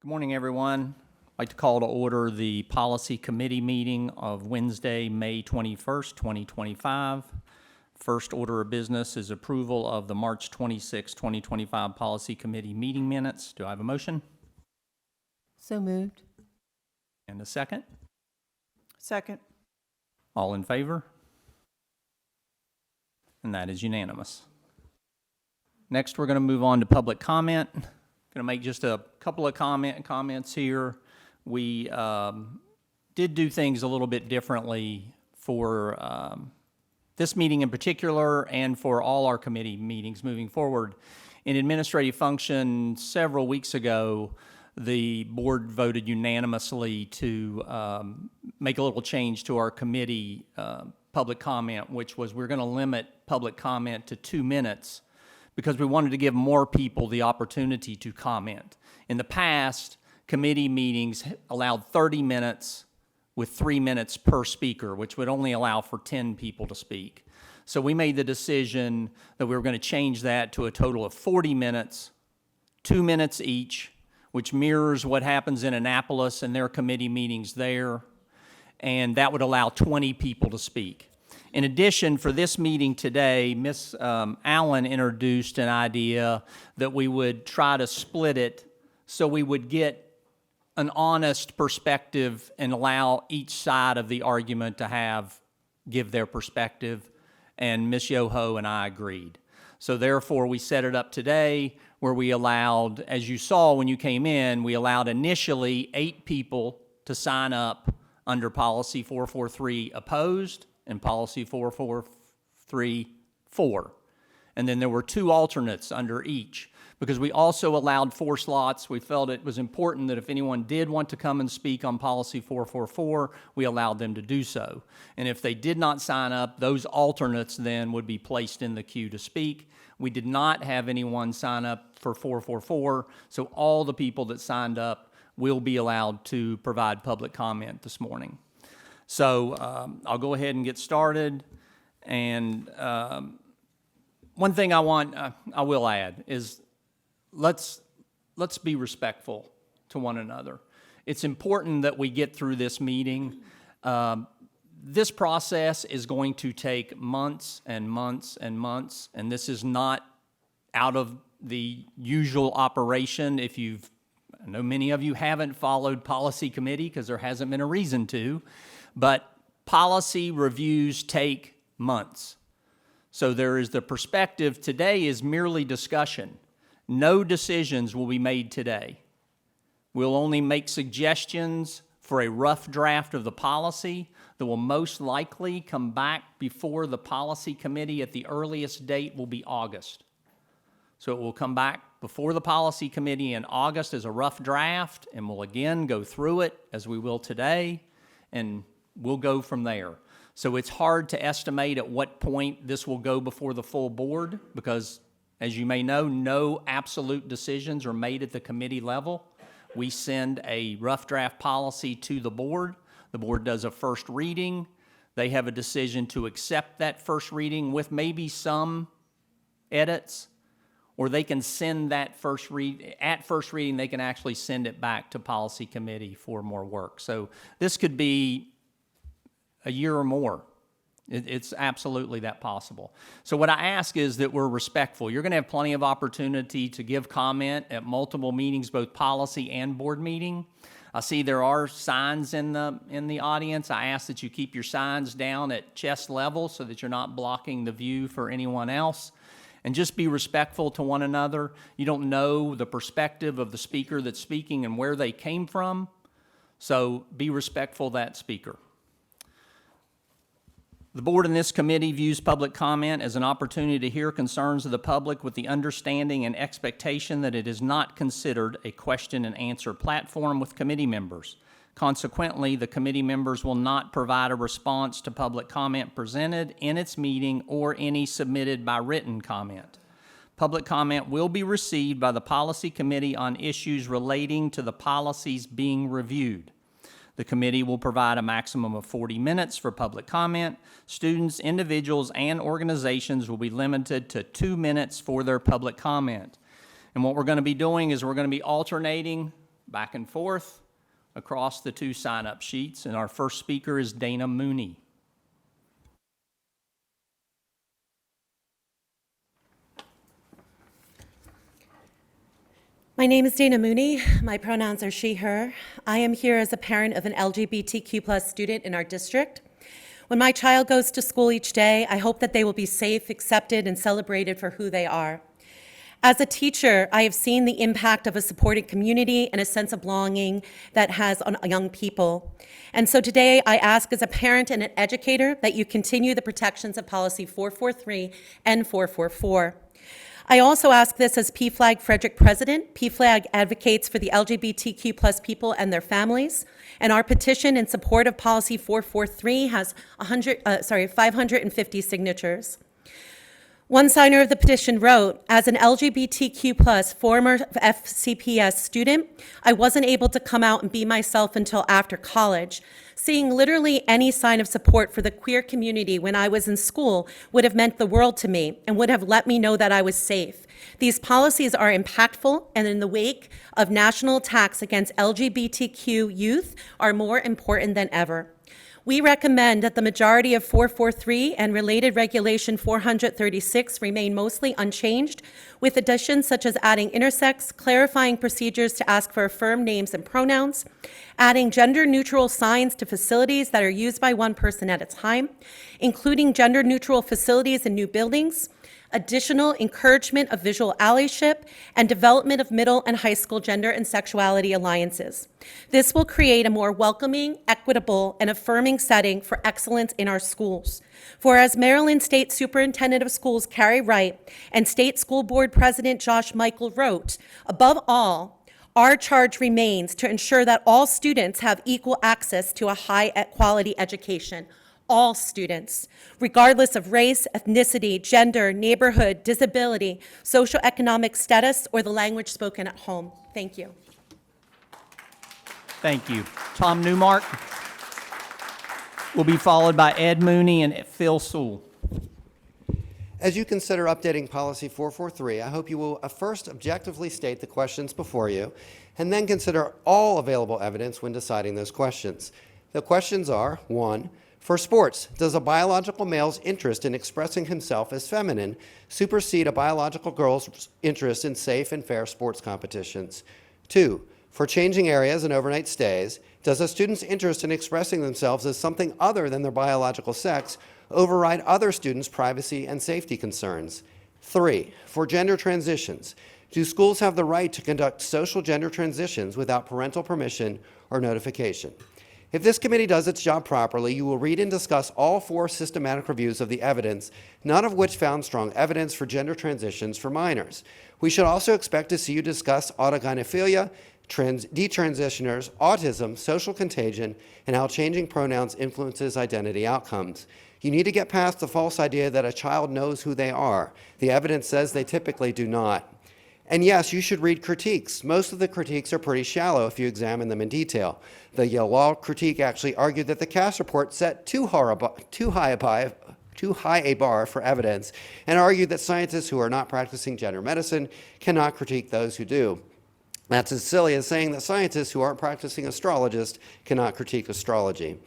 Good morning, everyone. I'd like to call to order the Policy Committee meeting of Wednesday, May 21st, 2025. First order of business is approval of the March 26, 2025 Policy Committee meeting minutes. Do I have a motion? So moved. And a second? Second. All in favor? And that is unanimous. Next, we're going to move on to public comment. Going to make just a couple of comments here. We did do things a little bit differently for this meeting in particular and for all our committee meetings moving forward. In administrative function several weeks ago, the board voted unanimously to make a little change to our committee public comment, which was we're going to limit public comment to 2 minutes because we wanted to give more people the opportunity to comment. In the past, committee meetings allowed 30 minutes with 3 minutes per speaker, which would only allow for 10 people to speak. So we made the decision that we were going to change that to a total of 40 minutes, 2 minutes each, which mirrors what happens in Annapolis and their committee meetings there, and that would allow 20 people to speak. In addition, for this meeting today, Ms. Allen introduced an idea that we would try to split it so we would get an honest perspective and allow each side of the argument to give their perspective, and Ms. Yoho and I agreed. So therefore, we set it up today where we allowed, as you saw when you came in, we allowed initially 8 people to sign up under Policy 443 opposed and Policy 443 for. And then there were 2 alternates under each because we also allowed 4 slots. We felt it was important that if anyone did want to come and speak on Policy 444, we allowed them to do so. And if they did not sign up, those alternates then would be placed in the queue to speak. We did not have anyone sign up for 444, so all the people that signed up will be allowed to provide public comment this morning. So I'll go ahead and get started. And one thing I will add is let's be respectful to one another. It's important that we get through this meeting. This process is going to take months and months and months, and this is not out of the usual operation. I know many of you haven't followed policy committee because there hasn't been a reason to, but policy reviews take months. So there is the perspective today is merely discussion. No decisions will be made today. We'll only make suggestions for a rough draft of the policy that will most likely come back before the policy committee at the earliest date will be August. So it will come back before the policy committee in August as a rough draft, and we'll again go through it as we will today, and we'll go from there. So it's hard to estimate at what point this will go before the full board because, as you may know, no absolute decisions are made at the committee level. We send a rough draft policy to the board. The board does a first reading. They have a decision to accept that first reading with maybe some edits, or they can send that at first reading, they can actually send it back to policy committee for more work. So this could be a year or more. It's absolutely that possible. So what I ask is that we're respectful. You're going to have plenty of opportunity to give comment at multiple meetings, both policy and board meeting. I see there are signs in the audience. I ask that you keep your signs down at chest level so that you're not blocking the view for anyone else. And just be respectful to one another. You don't know the perspective of the speaker that's speaking and where they came from, so be respectful of that speaker. The board in this committee views public comment as an opportunity to hear concerns of the public with the understanding and expectation that it is not considered a question and answer platform with committee members. Consequently, the committee members will not provide a response to public comment presented in its meeting or any submitted by written comment. Public comment will be received by the policy committee on issues relating to the policies being reviewed. The committee will provide a maximum of 40 minutes for public comment. Students, individuals, and organizations will be limited to 2 minutes for their public comment. And what we're going to be doing is we're going to be alternating back and forth across the two sign-up sheets. And our first speaker is Dana Mooney. My name is Dana Mooney. My pronouns are she, her. I am here as a parent of an LGBTQ+ student in our district. When my child goes to school each day, I hope that they will be safe, accepted, and celebrated for who they are. As a teacher, I have seen the impact of a supported community and a sense of belonging that has on young people. And so today, I ask as a parent and an educator that you continue the protections of Policy 443 and 444. I also ask this as PFLAG Frederick president. PFLAG advocates for the LGBTQ+ people and their families, and our petition in support of Policy 443 has 550 signatures. One signer of the petition wrote, as an LGBTQ+ former FCPS student, I wasn't able to come out and be myself until after college. Seeing literally any sign of support for the queer community when I was in school would have meant the world to me and would have let me know that I was safe. These policies are impactful and in the wake of national attacks against LGBTQ youth are more important than ever. We recommend that the majority of 443 and related Regulation 436 remain mostly unchanged, with additions such as adding intersex, clarifying procedures to ask for affirmed names and pronouns, adding gender-neutral signs to facilities that are used by one person at a time, including gender-neutral facilities in new buildings, additional encouragement of visual allyship, and development of middle and high school gender and sexuality alliances. This will create a more welcoming, equitable, and affirming setting for excellence in our schools. For as Maryland State Superintendent of Schools Carrie Wright and State School Board President Josh Michael wrote, above all, our charge remains to ensure that all students have equal access to a high-quality education. All students, regardless of race, ethnicity, gender, neighborhood, disability, socioeconomic status, or the language spoken at home. Thank you. Thank you. Tom Newmark will be followed by Ed Mooney and Phil Sewell. As you consider updating Policy 443, I hope you will first objectively state the questions before you, and then consider all available evidence when deciding those questions. The questions are, 1, for sports, does a biological male's interest in expressing himself as feminine supersede a biological girl's interest in safe and fair sports competitions? 2, for changing areas and overnight stays, does a student's interest in expressing themselves as something other than their biological sex override other students' privacy and safety concerns? 3, for gender transitions, do schools have the right to conduct social gender transitions without parental permission or notification? If this committee does its job properly, you will read and discuss all 4 systematic reviews of the evidence, none of which found strong evidence for gender transitions for minors. We should also expect to see you discuss autogynephilia, detransitioners, autism, social contagion, and how changing pronouns influences identity outcomes. You need to get past the false idea that a child knows who they are. The evidence says they typically do not. And yes, you should read critiques. Most of the critiques are pretty shallow if you examine them in detail. The Yale Law critique actually argued that the Cass report set too high a bar for evidence, and argued that scientists who are not practicing gender medicine cannot critique those who do. That's as silly as saying that scientists who aren't practicing astrologists cannot critique astrology.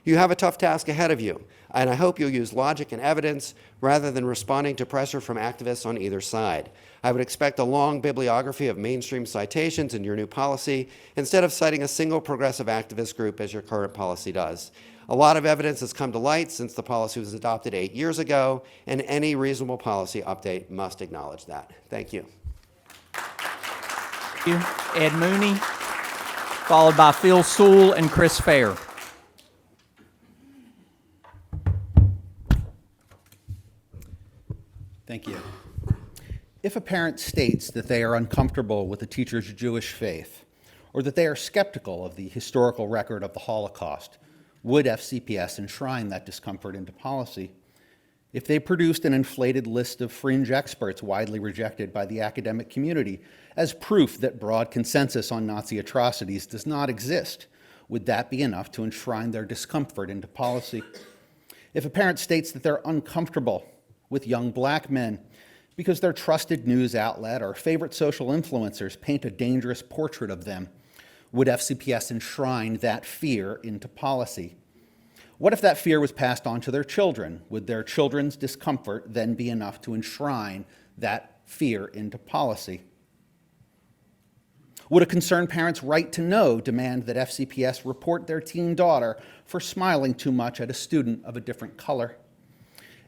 You have a tough task ahead of you, and I hope you'll use logic and evidence rather than responding to pressure from activists on either side. I would expect a long bibliography of mainstream citations in your new policy instead of citing a single progressive activist group as your current policy does. A lot of evidence has come to light since the policy was adopted 8 years ago, and any reasonable policy update must acknowledge that. Thank you. Thank you. Ed Mooney, followed by Phil Sewell and Chris Fair. Thank you. If a parent states that they are uncomfortable with a teacher's Jewish faith, or that they are skeptical of the historical record of the Holocaust, would FCPS enshrine that discomfort into policy? If they produced an inflated list of fringe experts widely rejected by the academic community as proof that broad consensus on Nazi atrocities does not exist, would that be enough to enshrine their discomfort into policy? If a parent states that they're uncomfortable with young black men because their trusted news outlet or favorite social influencers paint a dangerous portrait of them, Would FCPS enshrine that fear into policy? What if that fear was passed on to their children? Would their children's discomfort then be enough to enshrine that fear into policy? Would a concerned parent's right to know demand that FCPS report their teen daughter for smiling too much at a student of a different color?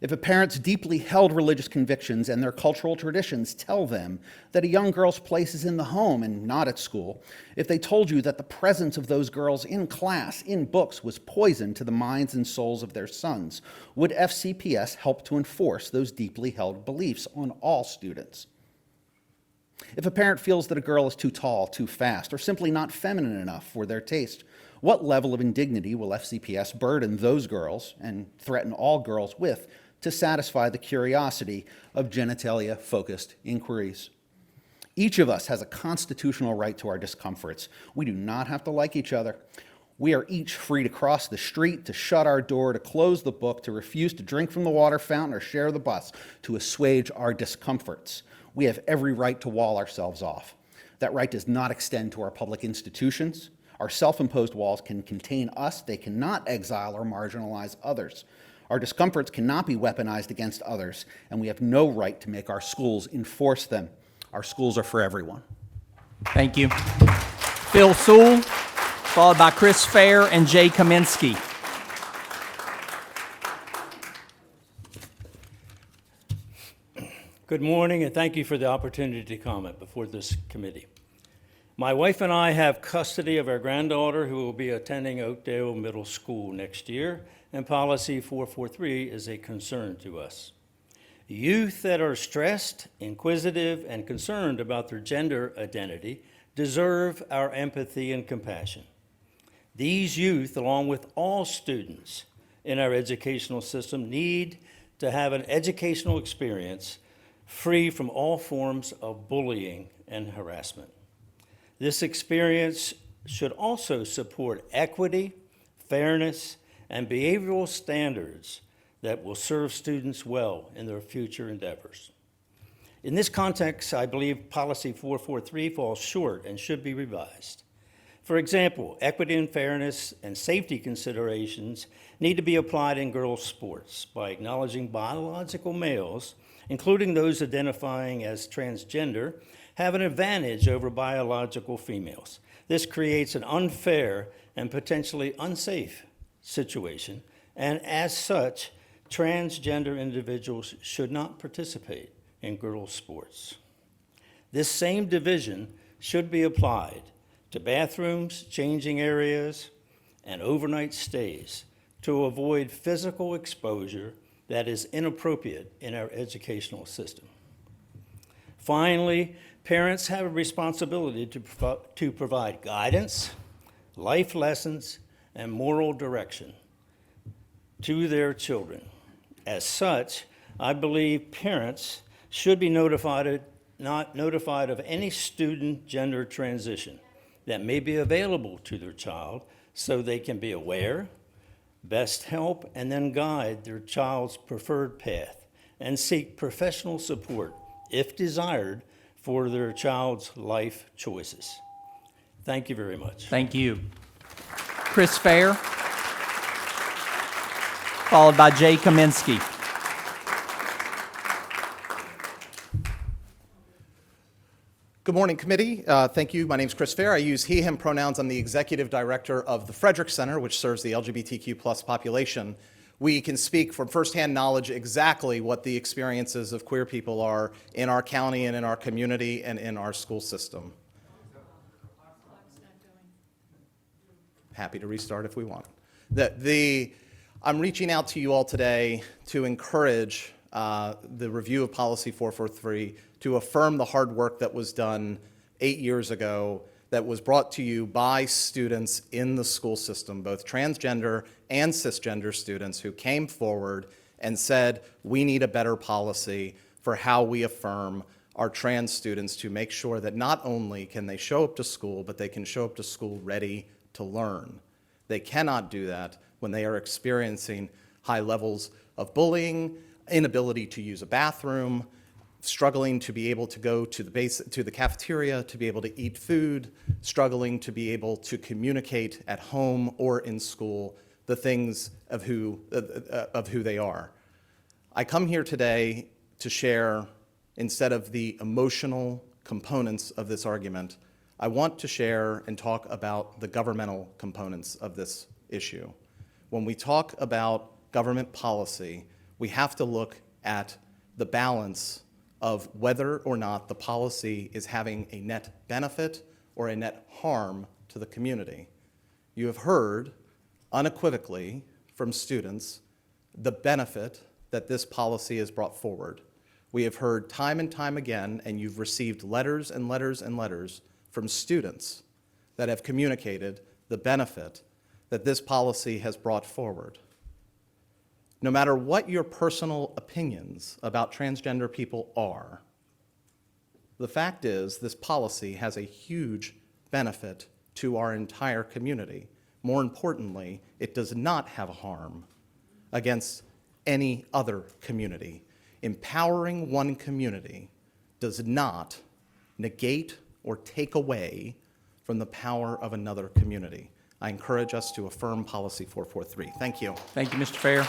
If a parent's deeply held religious convictions and their cultural traditions tell them that a young girl's place is in the home and not at school, if they told you that the presence of those girls in class, in books, was poison to the minds and souls of their sons, would FCPS help to enforce those deeply held beliefs on all students? If a parent feels that a girl is too tall, too fast, or simply not feminine enough for their taste, what level of indignity will FCPS burden those girls and threaten all girls with to satisfy the curiosity of genitalia-focused inquiries? Each of us has a constitutional right to our discomforts. We do not have to like each other. We are each free to cross the street, to shut our door, to close the book, to refuse to drink from the water fountain or share the bus, to assuage our discomforts. We have every right to wall ourselves off. That right does not extend to our public institutions. Our self-imposed walls can contain us. They cannot exile or marginalize others. Our discomforts cannot be weaponized against others, and we have no right to make our schools enforce them. Our schools are for everyone. Thank you. Phil Sewell, followed by Chris Fair and Jay Kaminsky. Good morning, and thank you for the opportunity to comment before this committee. My wife and I have custody of our granddaughter who will be attending Oakdale Middle School next year, and Policy 443 is a concern to us. Youth that are stressed, inquisitive, and concerned about their gender identity deserve our empathy and compassion. These youth, along with all students in our educational system, need to have an educational experience free from all forms of bullying and harassment. This experience should also support equity, fairness, and behavioral standards that will serve students well in their future endeavors. In this context, I believe Policy 443 falls short and should be revised. For example, equity and fairness and safety considerations need to be applied in girls' sports by acknowledging biological males, including those identifying as transgender, have an advantage over biological females. This creates an unfair and potentially unsafe situation, and as such, transgender individuals should not participate in girls' sports. This same division should be applied to bathrooms, changing areas, and overnight stays to avoid physical exposure that is inappropriate in our educational system. Finally, parents have a responsibility to provide guidance, life lessons, and moral direction to their children. As such, I believe parents should be notified of any student gender transition that may be available to their child so they can be aware, best help, and then guide their child's preferred path and seek professional support, if desired, for their child's life choices. Thank you very much. Thank you. Chris Fair, followed by Jay Kaminsky. Good morning, committee. Thank you. My name is Chris Fair. I use he, him pronouns. I'm the executive director of the Frederick Center, which serves the LGBTQ+ population. We can speak from firsthand knowledge exactly what the experiences of queer people are in our county and in our community and in our school system. Happy to restart if we want. I'm reaching out to you all today to encourage the review of Policy 443, to affirm the hard work that was done 8 years ago, that was brought to you by students in the school system, both transgender and cisgender students who came forward and said, we need a better policy for how we affirm our trans students to make sure that not only can they show up to school, but they can show up to school ready to learn. They cannot do that when they are experiencing high levels of bullying, inability to use a bathroom, struggling to be able to go to the cafeteria, to be able to eat food, struggling to be able to communicate at home or in school the things of who they are. I come here today to share, instead of the emotional components of this argument, I want to share and talk about the governmental components of this issue. When we talk about government policy, we have to look at the balance of whether or not the policy is having a net benefit or a net harm to the community. You have heard unequivocally from students the benefit that this policy has brought forward. We have heard time and time again, and you've received letters and letters and letters from students that have communicated the benefit that this policy has brought forward. No matter what your personal opinions about transgender people are, the fact is this policy has a huge benefit to our entire community. More importantly, it does not have a harm against any other community. Empowering one community does not negate or take away from the power of another community. I encourage us to affirm Policy 443. Thank you. Thank you, Mr. Fair.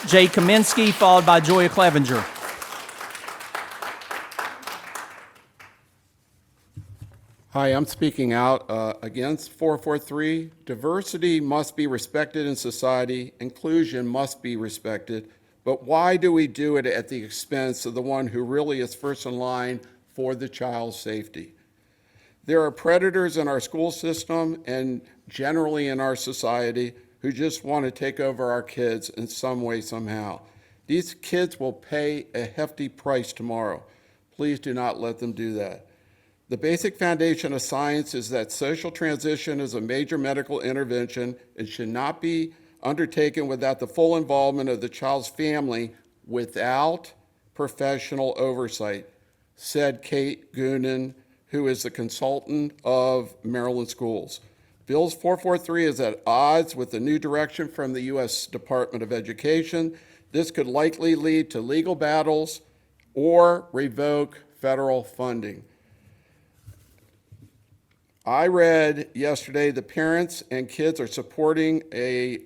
Jay Kaminsky, followed by Joya Clevenger. Hi, I'm speaking out against 443. Diversity must be respected in society. Inclusion must be respected. But why do we do it at the expense of the one who really is first in line for the child's safety? There are predators in our school system and generally in our society who just want to take over our kids in some way, somehow. These kids will pay a hefty price tomorrow. Please do not let them do that. The basic foundation of science is that social transition is a major medical intervention. It should not be undertaken without the full involvement of the child's family without professional oversight, said Kate Goonan, who is the consultant of Maryland Schools. Bills 443 is at odds with the new direction from the U.S. Department of Education. This could likely lead to legal battles or revoke federal funding. I read yesterday the parents and kids are supporting a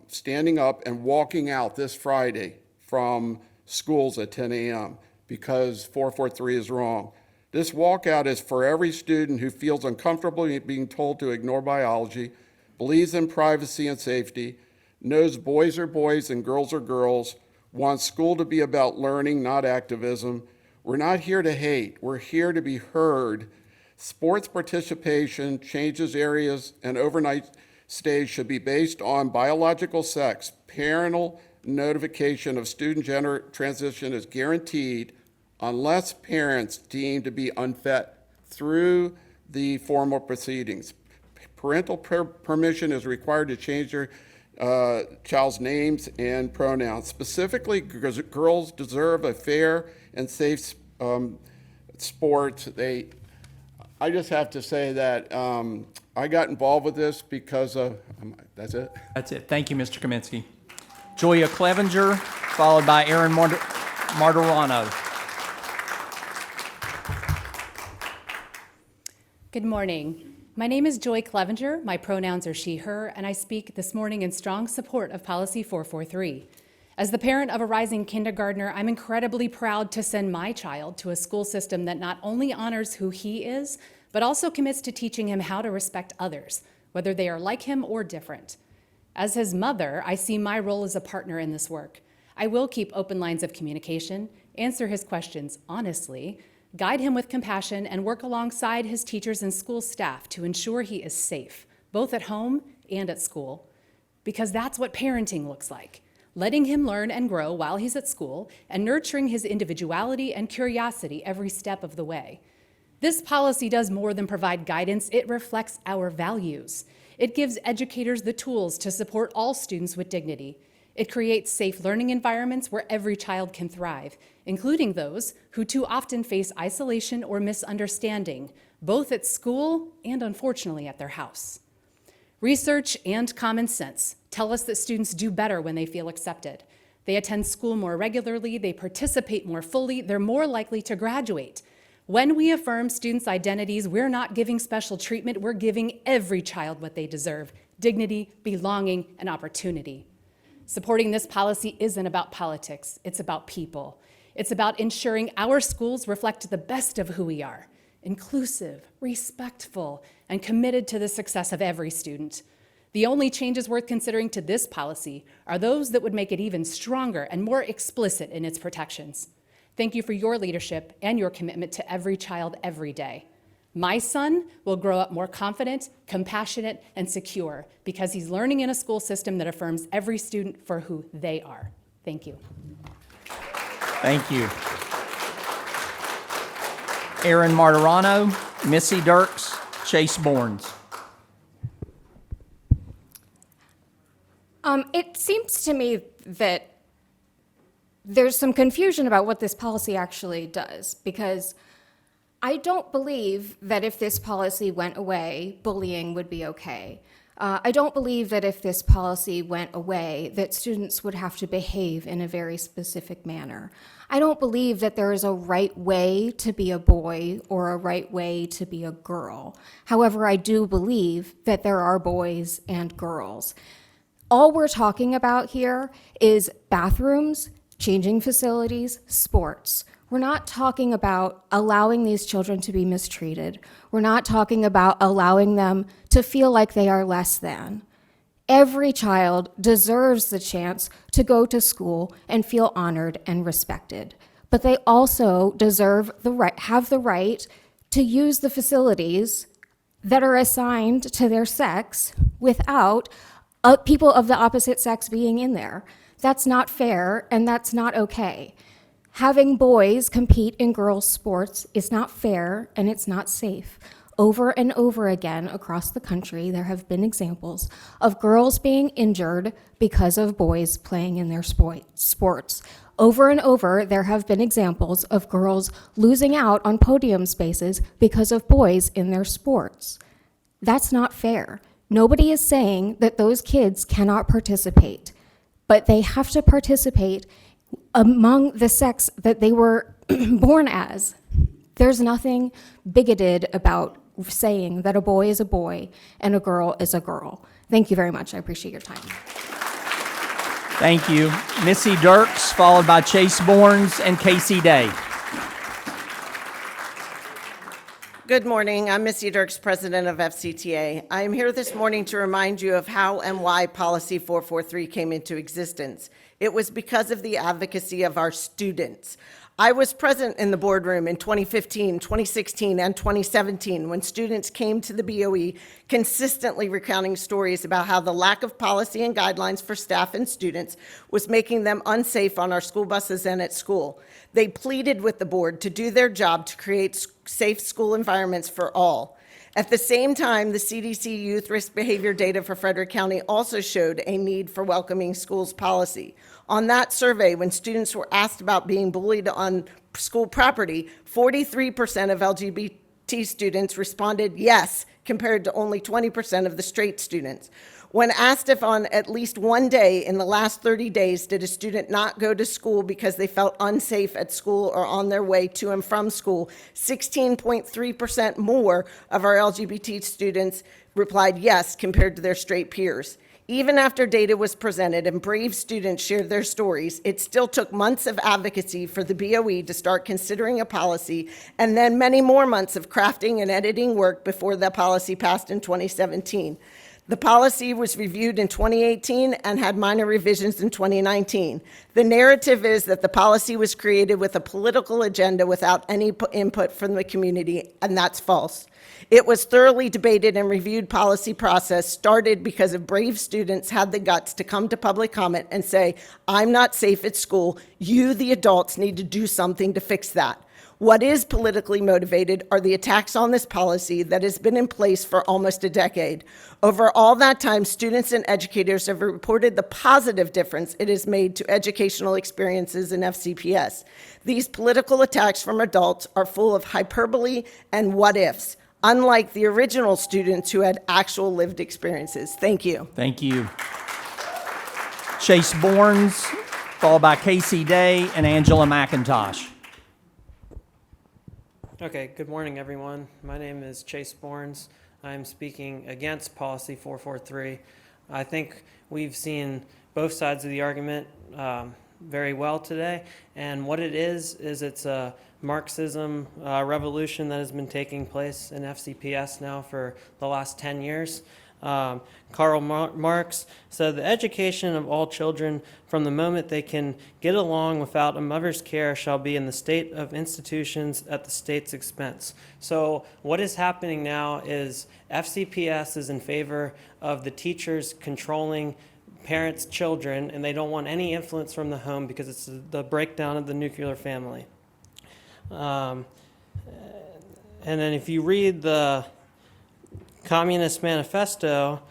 standing up and walking out this Friday from schools at 10 a.m. because 443 is wrong. This walkout is for every student who feels uncomfortable being told to ignore biology, believes in privacy and safety, knows boys are boys and girls are girls, wants school to be about learning, not activism. We're not here to hate. We're here to be heard. Sports participation, changes areas, and overnight stays should be based on biological sex. Parental notification of student gender transition is guaranteed unless parents deem to be unfit through the formal proceedings. Parental permission is required to change their child's names and pronouns. Specifically, girls deserve a fair and safe sport. I just have to say that I got involved with this because of, that's it. That's it. Thank you, Mr. Kaminsky. Joya Clevenger, followed by Aaron Martorano. Good morning. My name is Joy Clevenger. My pronouns are she, her, and I speak this morning in strong support of Policy 443. As the parent of a rising kindergartner, I'm incredibly proud to send my child to a school system that not only honors who he is, but also commits to teaching him how to respect others, whether they are like him or different. As his mother, I see my role as a partner in this work. I will keep open lines of communication, answer his questions honestly, guide him with compassion, and work alongside his teachers and school staff to ensure he is safe, both at home and at school. Because that's what parenting looks like, letting him learn and grow while he's at school and nurturing his individuality and curiosity every step of the way. This policy does more than provide guidance, it reflects our values. It gives educators the tools to support all students with dignity. It creates safe learning environments where every child can thrive, including those who too often face isolation or misunderstanding, both at school and unfortunately at their house. Research and common sense tell us that students do better when they feel accepted. They attend school more regularly, they participate more fully, they're more likely to graduate. When we affirm students' identities, we're not giving special treatment, we're giving every child what they deserve: dignity, belonging, and opportunity. Supporting this policy isn't about politics, it's about people. It's about ensuring our schools reflect the best of who we are: inclusive, respectful, and committed to the success of every student. The only changes worth considering to this policy are those that would make it even stronger and more explicit in its protections. Thank you for your leadership and your commitment to every child every day. My son will grow up more confident, compassionate, and secure because he's learning in a school system that affirms every student for who they are. Thank you. Thank you. Aaron Martirano, Missy Dirks, Chase Bournes. It seems to me that there's some confusion about what this policy actually does, because I don't believe that if this policy went away, bullying would be okay. I don't believe that if this policy went away, that students would have to behave in a very specific manner. I don't believe that there is a right way to be a boy or a right way to be a girl. However, I do believe that there are boys and girls. All we're talking about here is bathrooms, changing facilities, sports. We're not talking about allowing these children to be mistreated. We're not talking about allowing them to feel like they are less than. Every child deserves the chance to go to school and feel honored and respected. But they also have the right to use the facilities that are assigned to their sex without people of the opposite sex being in there. That's not fair, and that's not okay. Having boys compete in girls' sports is not fair, and it's not safe. Over and over again across the country, there have been examples of girls being injured because of boys playing in their sports. Over and over, there have been examples of girls losing out on podium spaces because of boys in their sports. That's not fair. Nobody is saying that those kids cannot participate, but they have to participate among the sex that they were born as. There's nothing bigoted about saying that a boy is a boy and a girl is a girl. Thank you very much. I appreciate your time. Thank you. Missy Dirks, followed by Chase Bournes and Casey Day. Good morning. I'm Missy Dirks, president of FCTA. I am here this morning to remind you of how and why Policy 443 came into existence. It was because of the advocacy of our students. I was present in the boardroom in 2015, 2016, and 2017 when students came to the BOE consistently recounting stories about how the lack of policy and guidelines for staff and students was making them unsafe on our school buses and at school. They pleaded with the board to do their job to create safe school environments for all. At the same time, the CDC youth risk behavior data for Frederick County also showed a need for welcoming schools policy. On that survey, when students were asked about being bullied on school property, 43% of LGBT students responded yes, compared to only 20% of the straight students. When asked if on at least one day in the last 30 days did a student not go to school because they felt unsafe at school or on their way to and from school, 16.3% more of our LGBT students replied yes compared to their straight peers. Even after data was presented and brave students shared their stories, it still took months of advocacy for the BOE to start considering a policy, and then many more months of crafting and editing work before the policy passed in 2017. The policy was reviewed in 2018 and had minor revisions in 2019. The narrative is that the policy was created with a political agenda without any input from the community, and that's false. It was thoroughly debated and reviewed policy process started because of brave students had the guts to come to public comment and say, I'm not safe at school. You, the adults, need to do something to fix that. What is politically motivated are the attacks on this policy that has been in place for almost a decade. Over all that time, students and educators have reported the positive difference it has made to educational experiences in FCPS. These political attacks from adults are full of hyperbole and what-ifs, unlike the original students who had actual lived experiences. Thank you. Thank you. Chase Bournes, followed by Casey Day and Angela McIntosh. Okay, good morning, everyone. My name is Chase Borns. I'm speaking against Policy 443. I think we've seen both sides of the argument very well today, and what it is it's a Marxism revolution that has been taking place in FCPS now for the last 10 years. Karl Marx said the education of all children from the moment they can get along without a mother's care shall be in the state of institutions at the state's expense. So what is happening now is FCPS is in favor of the teachers controlling parents' children, and they don't want any influence from the home because it's the breakdown of the nuclear family. And then if you read the Communist Manifesto,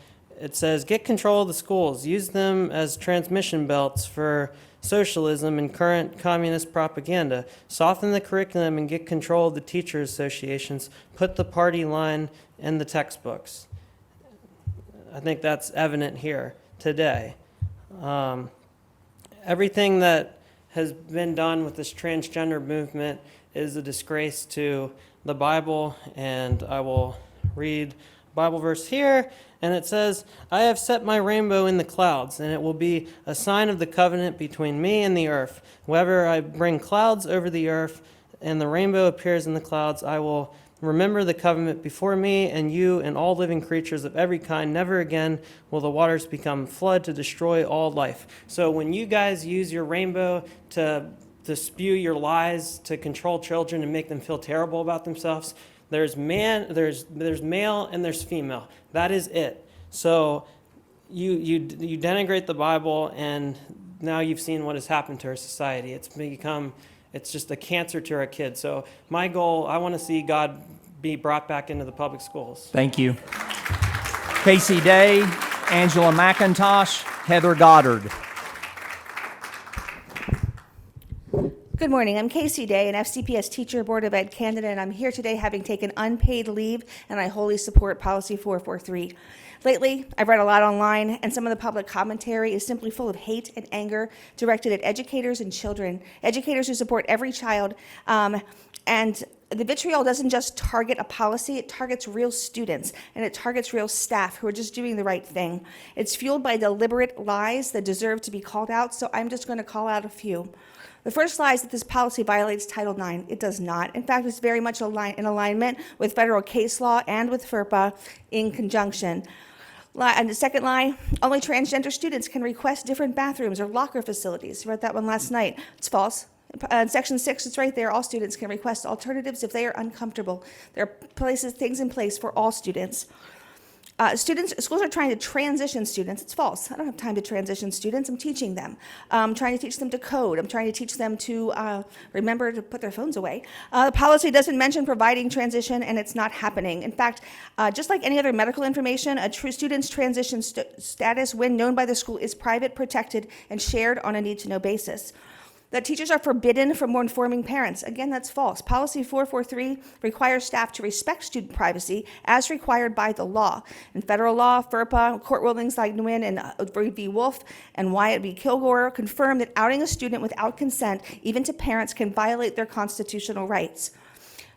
it says, get control of the schools, use them as transmission belts for socialism and current communist propaganda, soften the curriculum and get control of the teachers' associations, put the party line in the textbooks. I think that's evident here today. Everything that has been done with this transgender movement is a disgrace to the Bible, and I will read Bible verse here, and it says, I have set my rainbow in the clouds, and it will be a sign of the covenant between me and the earth. Whenever I bring clouds over the earth and the rainbow appears in the clouds, I will remember the covenant before me and you and all living creatures of every kind. Never again will the waters become flood to destroy all life. So when you guys use your rainbow to spew your lies, to control children and make them feel terrible about themselves, there's male and there's female. That is it. So you denigrate the Bible, and now you've seen what has happened to our society. It's just a cancer to our kids. So my goal, I want to see God be brought back into the public schools. Thank you. Casey Day, Angela McIntosh, Heather Goddard. Good morning. I'm Casey Day, an FCPS Teacher Board of Ed candidate, and I'm here today having taken unpaid leave, and I wholly support Policy 443. Lately, I've read a lot online, and some of the public commentary is simply full of hate and anger directed at educators and children, educators who support every child. And the vitriol doesn't just target a policy, it targets real students, and it targets real staff who are just doing the right thing. It's fueled by deliberate lies that deserve to be called out, so I'm just going to call out a few. The first lie is that this policy violates Title IX. It does not. In fact, it's very much in alignment with federal case law and with FERPA in conjunction. And the second lie, only transgender students can request different bathrooms or locker facilities. I read that one last night. It's false. In Section 6, it's right there. All students can request alternatives if they are uncomfortable. There are things in place for all students. Schools are trying to transition students. It's false. I don't have time to transition students. I'm teaching them. I'm trying to teach them to code. I'm trying to teach them to remember to put their phones away. The policy doesn't mention providing transition, and it's not happening. In fact, just like any other medical information, a student's transition status, when known by the school, is private, protected, and shared on a need-to-know basis. That teachers are forbidden from informing parents. Again, that's false. Policy 443 requires staff to respect student privacy as required by the law. In federal law, FERPA, court rulings like Nguyen and v. Wolf and Wyatt v. Kilgore confirm that outing a student without consent, even to parents, can violate their constitutional rights.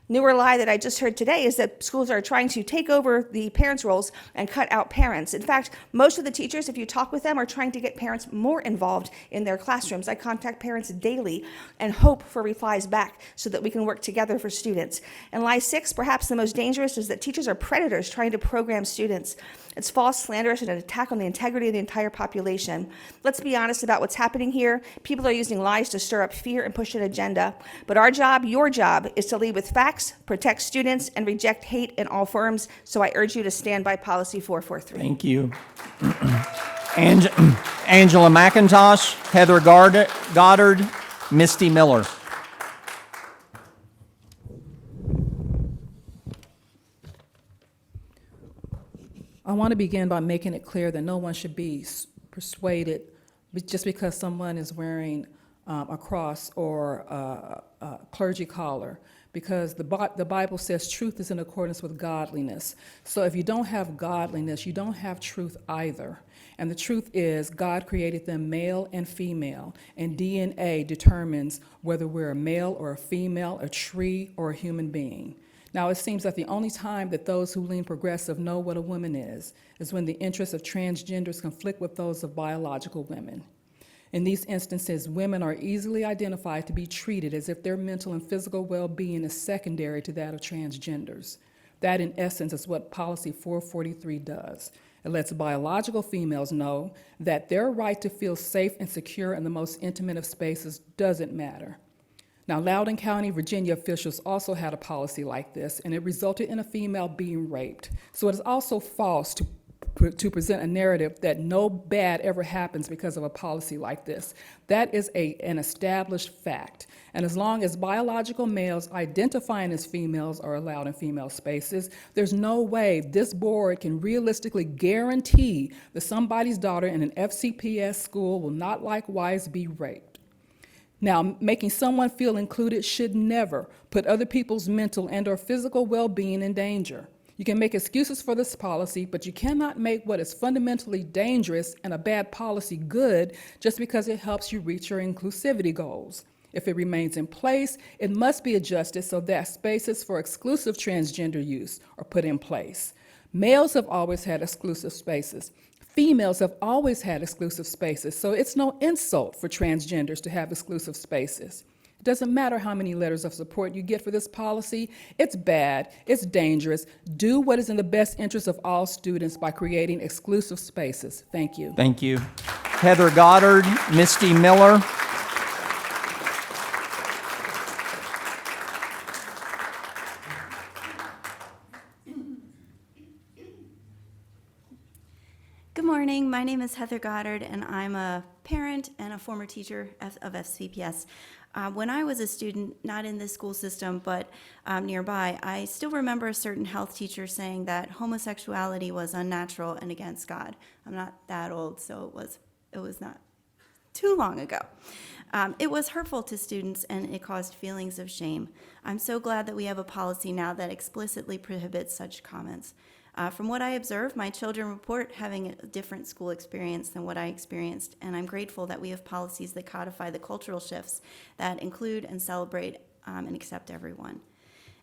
Newer lie that I just heard today is that schools are trying to take over the parents' roles and cut out parents. In fact, most of the teachers, if you talk with them, are trying to get parents more involved in their classrooms. I contact parents daily and hope for replies back so that we can work together for students. And lie 6, perhaps the most dangerous, is that teachers are predators trying to program students. It's false, slanderous, and an attack on the integrity of the entire population. Let's be honest about what's happening here. People are using lies to stir up fear and push an agenda. But our job, your job, is to lead with facts, protect students, and reject hate in all forms. So I urge you to stand by Policy 443. Thank you. Angela McIntosh, Heather Goddard, Misty Miller. I want to begin by making it clear that no one should be persuaded just because someone is wearing a cross or a clergy collar, because the Bible says truth is in accordance with godliness. So if you don't have godliness, you don't have truth either. And the truth is, God created them male and female, and DNA determines whether we're a male or a female, a tree or a human being. Now, it seems that the only time that those who lean progressive know what a woman is when the interests of transgenders conflict with those of biological women. In these instances, women are easily identified to be treated as if their mental and physical well-being is secondary to that of transgenders. That, in essence, is what Policy 443 does. It lets biological females know that their right to feel safe and secure in the most intimate of spaces doesn't matter. Now, Loudoun County, Virginia officials also had a policy like this, and it resulted in a female being raped. So it is also false to present a narrative that no bad ever happens because of a policy like this. That is an established fact. And as long as biological males identifying as females are allowed in female spaces, there's no way this board can realistically guarantee that somebody's daughter in an FCPS school will not likewise be raped. Now, making someone feel included should never put other people's mental and/or physical well-being in danger. You can make excuses for this policy, but you cannot make what is fundamentally dangerous and a bad policy good just because it helps you reach your inclusivity goals. If it remains in place, it must be adjusted so that spaces for exclusive transgender use are put in place. Males have always had exclusive spaces. Females have always had exclusive spaces, so it's no insult for transgenders to have exclusive spaces. It doesn't matter how many letters of support you get for this policy. It's bad, it's dangerous. Do what is in the best interest of all students by creating exclusive spaces. Thank you. Thank you. Heather Goddard, Misty Miller. Good morning. My name is Heather Goddard, and I'm a parent and a former teacher of FCPS. When I was a student, not in this school system, but nearby, I still remember a certain health teacher saying that homosexuality was unnatural and against God. I'm not that old, so it was not too long ago. It was hurtful to students, and it caused feelings of shame. I'm so glad that we have a policy now that explicitly prohibits such comments. From what I observe, my children report having a different school experience than what I experienced, and I'm grateful that we have policies that codify the cultural shifts that include and celebrate and accept everyone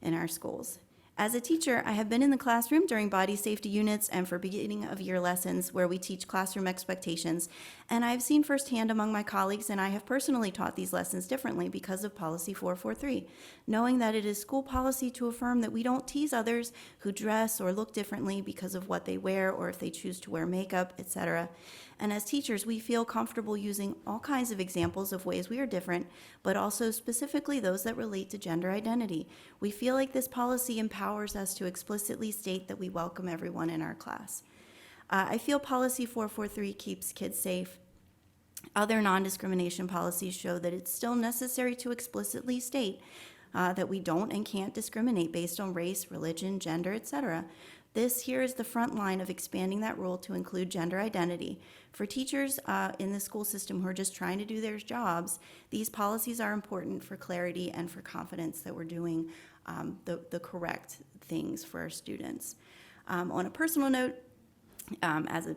in our schools. As a teacher, I have been in the classroom during body safety units and for beginning of year lessons where we teach classroom expectations, and I have seen firsthand among my colleagues, and I have personally taught these lessons differently because of Policy 443, knowing that it is school policy to affirm that we don't tease others who dress or look differently because of what they wear or if they choose to wear makeup, etc. And as teachers, we feel comfortable using all kinds of examples of ways we are different, but also specifically those that relate to gender identity. We feel like this policy empowers us to explicitly state that we welcome everyone in our class. I feel Policy 443 keeps kids safe. Other non-discrimination policies show that it's still necessary to explicitly state that we don't and can't discriminate based on race, religion, gender, etc. This here is the front line of expanding that rule to include gender identity. For teachers in the school system who are just trying to do their jobs, these policies are important for clarity and for confidence that we're doing the correct things for our students. On a personal note, as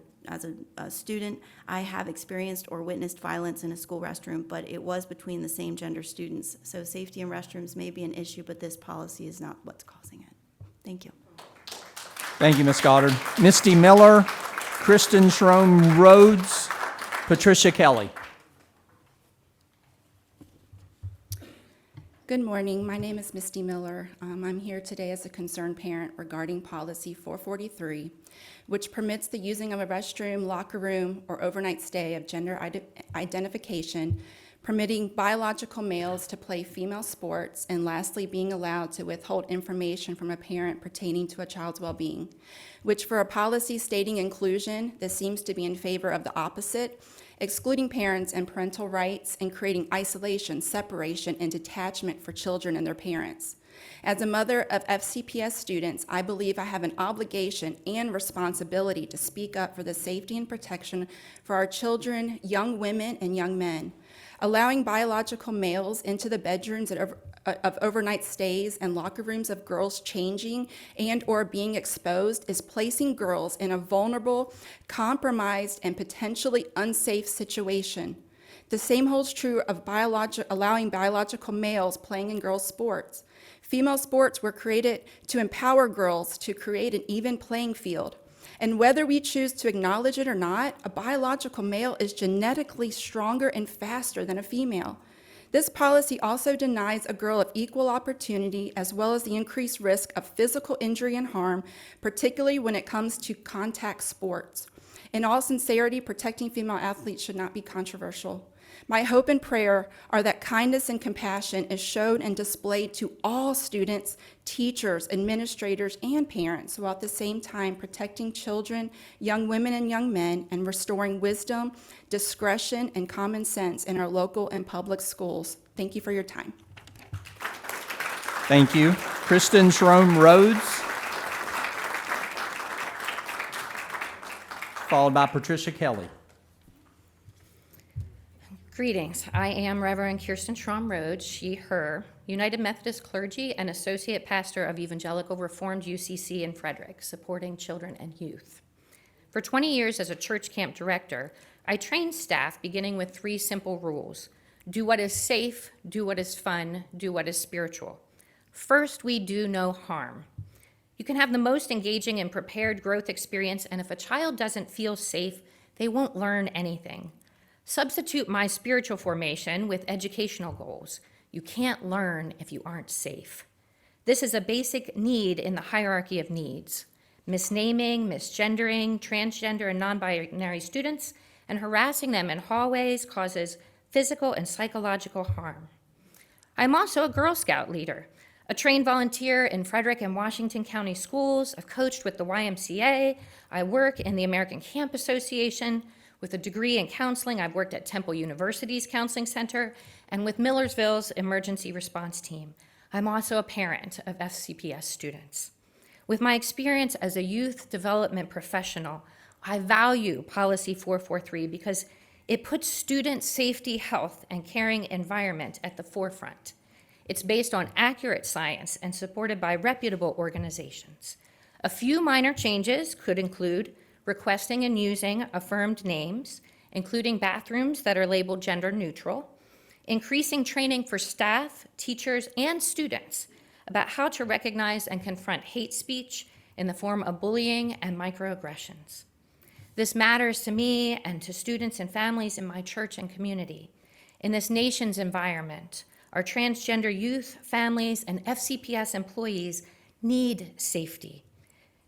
a student, I have experienced or witnessed violence in a school restroom, but it was between the same gender students. So safety in restrooms may be an issue, but this policy is not what's causing it. Thank you. Thank you, Ms. Goddard. Misty Miller, Kristen Schroen Rhodes, Patricia Kelly. Good morning. My name is Misty Miller. I'm here today as a concerned parent regarding Policy 443, which permits the using of a restroom, locker room, or overnight stay of gender identification, permitting biological males to play female sports, and lastly, being allowed to withhold information from a parent pertaining to a child's well-being, which for a policy stating inclusion, this seems to be in favor of the opposite, excluding parents and parental rights and creating isolation, separation, and detachment for children and their parents. As a mother of FCPS students, I believe I have an obligation and responsibility to speak up for the safety and protection for our children, young women, and young men. Allowing biological males into the bedrooms of overnight stays and locker rooms of girls changing and or being exposed is placing girls in a vulnerable, compromised, and potentially unsafe situation. The same holds true of allowing biological males playing in girls' sports. Female sports were created to empower girls to create an even playing field. And whether we choose to acknowledge it or not, a biological male is genetically stronger and faster than a female. This policy also denies a girl of equal opportunity as well as the increased risk of physical injury and harm, particularly when it comes to contact sports. In all sincerity, protecting female athletes should not be controversial. My hope and prayer are that kindness and compassion is shown and displayed to all students, teachers, administrators, and parents, while at the same time protecting children, young women, and young men, and restoring wisdom, discretion, and common sense in our local and public schools. Thank you for your time. Thank you. Kristen Schroem Rhodes, followed by Patricia Kelly. Greetings. I am Reverend Kirsten Schramm Rhodes, she, her, United Methodist clergy and associate pastor of Evangelical Reformed UCC in Frederick, supporting children and youth. For 20 years as a church camp director, I trained staff beginning with 3 simple rules. Do what is safe, do what is fun, do what is spiritual. First, we do no harm. You can have the most engaging and prepared growth experience, and if a child doesn't feel safe, they won't learn anything. Substitute my spiritual formation with educational goals. You can't learn if you aren't safe. This is a basic need in the hierarchy of needs. Misnaming, misgendering, transgender, and non-binary students, and harassing them in hallways causes physical and psychological harm. I'm also a Girl Scout leader, a trained volunteer in Frederick and Washington County schools. I've coached with the YMCA. I work in the American Camp Association. With a degree in counseling, I've worked at Temple University's Counseling Center and with Millersville's Emergency Response Team. I'm also a parent of FCPS students. With my experience as a youth development professional, I value Policy 443 because it puts student safety, health, and caring environment at the forefront. It's based on accurate science and supported by reputable organizations. A few minor changes could include requesting and using affirmed names, including bathrooms that are labeled gender neutral, increasing training for staff, teachers, and students about how to recognize and confront hate speech in the form of bullying and microaggressions. This matters to me and to students and families in my church and community. In this nation's environment, our transgender youth, families, and FCPS employees need safety.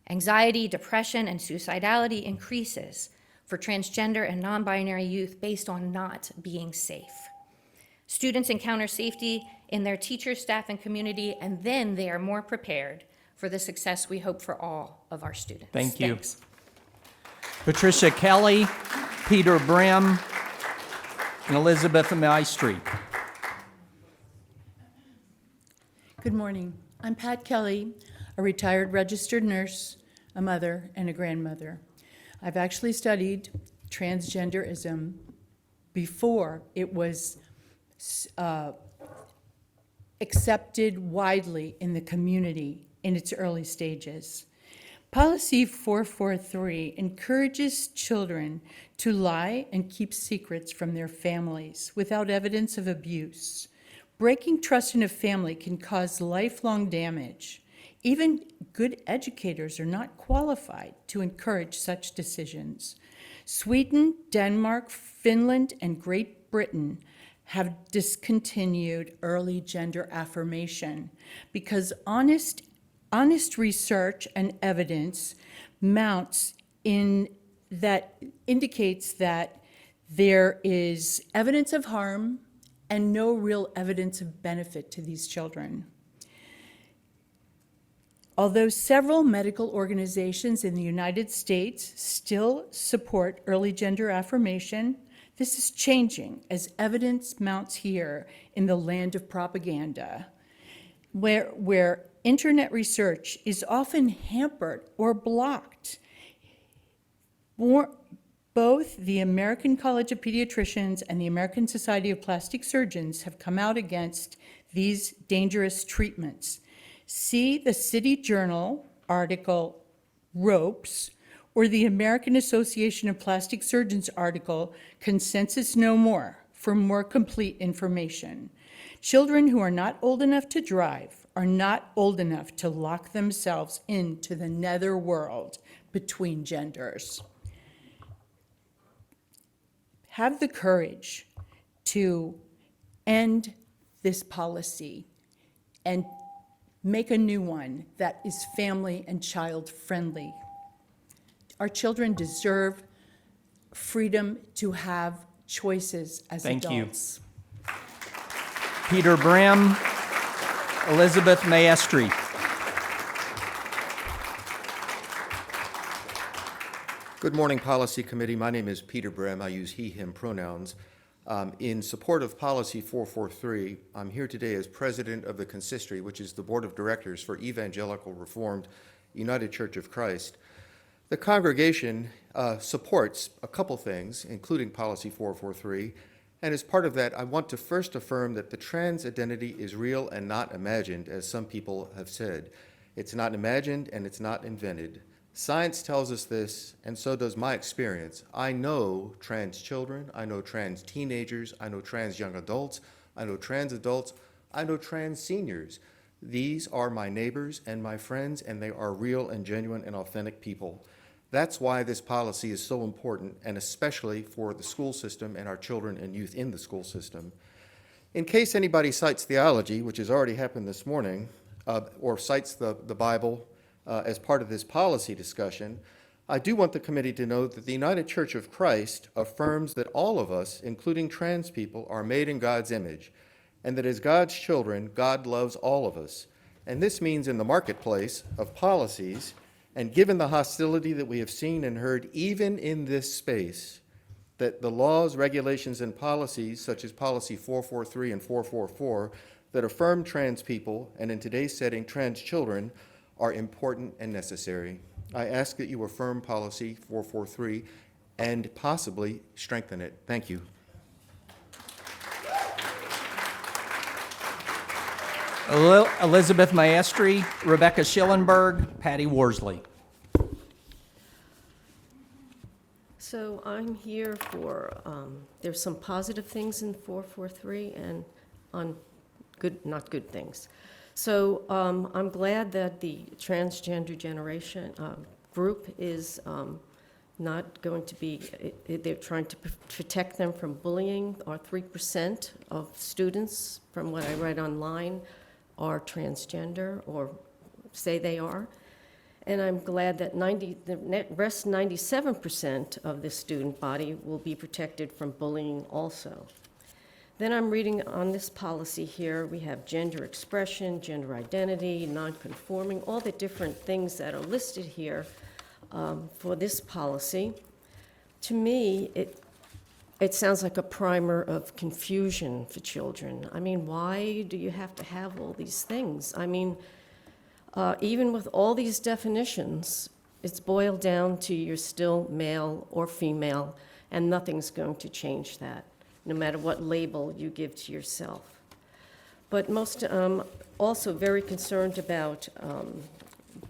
Anxiety, depression, and suicidality increases for transgender and non-binary youth based on not being safe. Students encounter safety in their teachers, staff, and community, and then they are more prepared for the success we hope for all of our students. Thank you. Thanks. Patricia Kelly, Peter Brim, and Elizabeth Maestri. Good morning. I'm Pat Kelly, a retired registered nurse, a mother, and a grandmother. I've actually studied transgenderism before it was accepted widely in the community in its early stages. Policy 443 encourages children to lie and keep secrets from their families without evidence of abuse. Breaking trust in a family can cause lifelong damage. Even good educators are not qualified to encourage such decisions. Sweden, Denmark, Finland, and Great Britain have discontinued early gender affirmation because honest research and evidence mounts in that indicates that there is evidence of harm and no real evidence of benefit to these children. Although several medical organizations in the United States still support early gender affirmation, this is changing as evidence mounts here in the land of propaganda, where internet research is often hampered or blocked. Both the American College of Pediatricians and the American Society of Plastic Surgeons have come out against these dangerous treatments. See the City Journal article, Ropes, or the American Association of Plastic Surgeons article, Consensus No More, for more complete information. Children who are not old enough to drive are not old enough to lock themselves into the nether world between genders. Have the courage to end this policy and make a new one that is family and child friendly. Our children deserve freedom to have choices as Thank you. adults. Peter Brim, Elizabeth Maestri. Good morning, Policy Committee. My name is Peter Brim. I use he, him pronouns. In support of Policy 443, I'm here today as president of the Consistory, which is the Board of Directors for Evangelical Reformed United Church of Christ. The congregation supports a couple things, including Policy 443, and as part of that, I want to first affirm that the trans identity is real and not imagined, as some people have said. It's not imagined and it's not invented. Science tells us this, and so does my experience. I know trans children, I know trans teenagers, I know trans young adults, I know trans adults, I know trans seniors. These are my neighbors and my friends, and they are real and genuine and authentic people. That's why this policy is so important, and especially for the school system and our children and youth in the school system. In case anybody cites theology, which has already happened this morning, or cites the Bible as part of this policy discussion, I do want the committee to know that the United Church of Christ affirms that all of us, including trans people, are made in God's image, and that as God's children, God loves all of us. And this means in the marketplace of policies, and given the hostility that we have seen and heard even in this space, that the laws, regulations, and policies, such as Policy 443 and 444, that affirm trans people, and in today's setting, trans children, are important and necessary. I ask that you affirm Policy 443 and possibly strengthen it. Thank you. Elizabeth Maestri, Rebecca Schillenberg, Patty Worsley. So I'm here for, there's some positive things in 443 and on not good things. So I'm glad that the transgender generation group is not going to be, they're trying to protect them from bullying. Or 3% of students, from what I read online, are transgender or say they are. And I'm glad that the rest 97% of the student body will be protected from bullying also. Then I'm reading on this policy here, we have gender expression, gender identity, nonconforming, all the different things that are listed here for this policy. To me, it sounds like a primer of confusion for children. I mean, why do you have to have all these things? I mean, even with all these definitions, it's boiled down to you're still male or female, and nothing's going to change that, no matter what label you give to yourself. But most, also very concerned about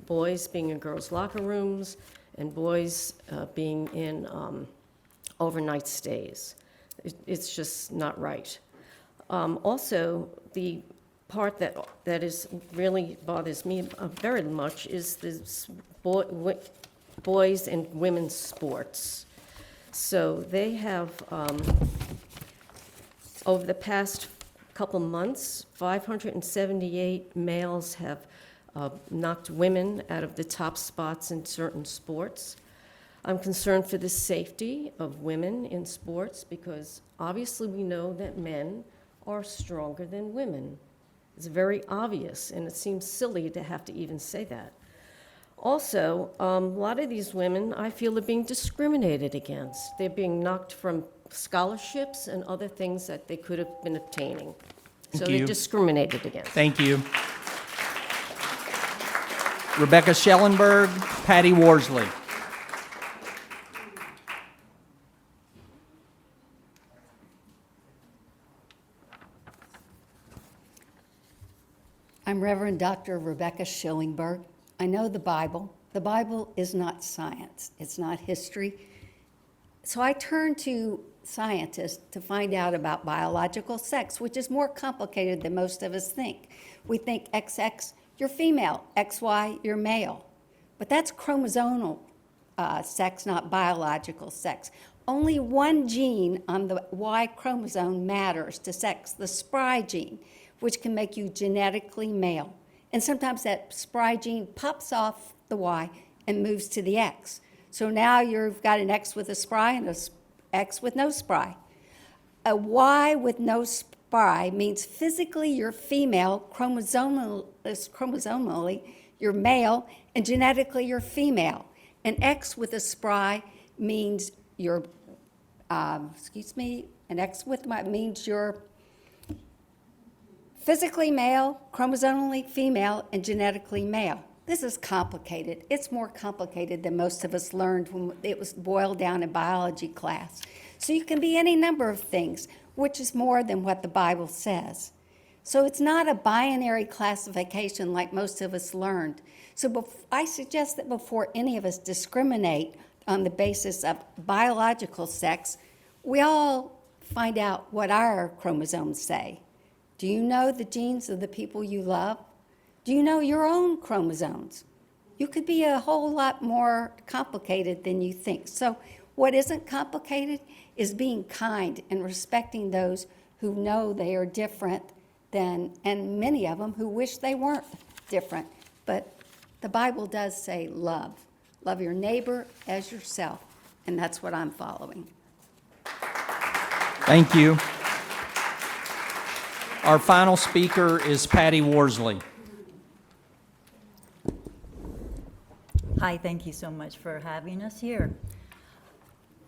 boys being in girls' locker rooms and boys being in overnight stays. It's just not right. Also, the part that is really bothers me very much is this boys and women's sports. So they have, over the past couple months, 578 males have knocked women out of the top spots in certain sports. I'm concerned for the safety of women in sports because obviously we know that men are stronger than women. It's very obvious, and it seems silly to have to even say that. Also, a lot of these women, I feel, are being discriminated against. They're being knocked from scholarships and other things that they could have been obtaining. So they're discriminated against. Thank you. Rebecca Schellenberg, Patty Worsley. I'm Reverend Dr. Rebecca Schillingberg. I know the Bible. The Bible is not science. It's not history. So I turn to scientists to find out about biological sex, which is more complicated than most of us think. We think XX, you're female, XY, you're male. But that's chromosomal sex, not biological sex. Only one gene on the Y chromosome matters to sex, the SPRY gene, which can make you genetically male. And sometimes that SPRY gene pops off the Y and moves to the X. So now you've got an X with a SPRY and an X with no SPRY. A Y with no SPRY means physically you're female, chromosomally you're male, and genetically you're female. An X with a SPRY means you're, an X with means you're physically male, chromosomally female, and genetically male. This is complicated. It's more complicated than most of us learned when it was boiled down in biology class. So you can be any number of things, which is more than what the Bible says. So it's not a binary classification like most of us learned. So I suggest that before any of us discriminate on the basis of biological sex, we all find out what our chromosomes say. Do you know the genes of the people you love? Do you know your own chromosomes? You could be a whole lot more complicated than you think. So what isn't complicated is being kind and respecting those who know they are different than, and many of them who wish they weren't different. But the Bible does say love. Love your neighbor as yourself. And that's what I'm following. Thank you. Our final speaker is Patty Worsley. Hi, thank you so much for having us here.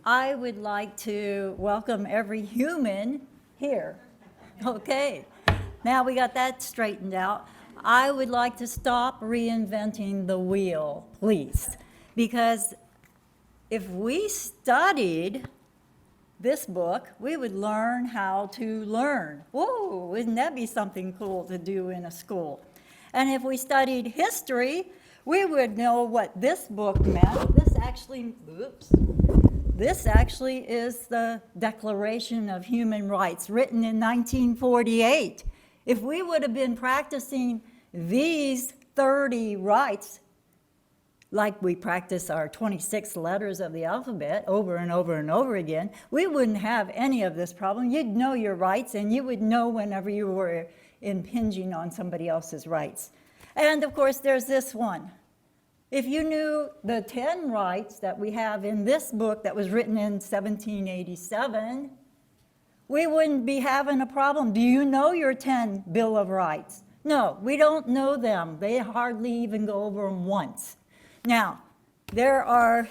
I would like to welcome every human here. Okay, now we got that straightened out. I would like to stop reinventing the wheel, please, because if we studied this book, we would learn how to learn. Whoa, wouldn't that be something cool to do in a school? And if we studied history, we would know what this book meant. This actually is the Declaration of Human Rights, written in 1948. If we would have been practicing these 30 rights, like we practice our 26 letters of the alphabet over and over and over again, we wouldn't have any of this problem. You'd know your rights, and you would know whenever you were impinging on somebody else's rights. And of course, there's this one. If you knew the 10 rights that we have in this book that was written in 1787, we wouldn't be having a problem. Do you know your 10 Bill of Rights? No, we don't know them. They hardly even go over them once. Now, there's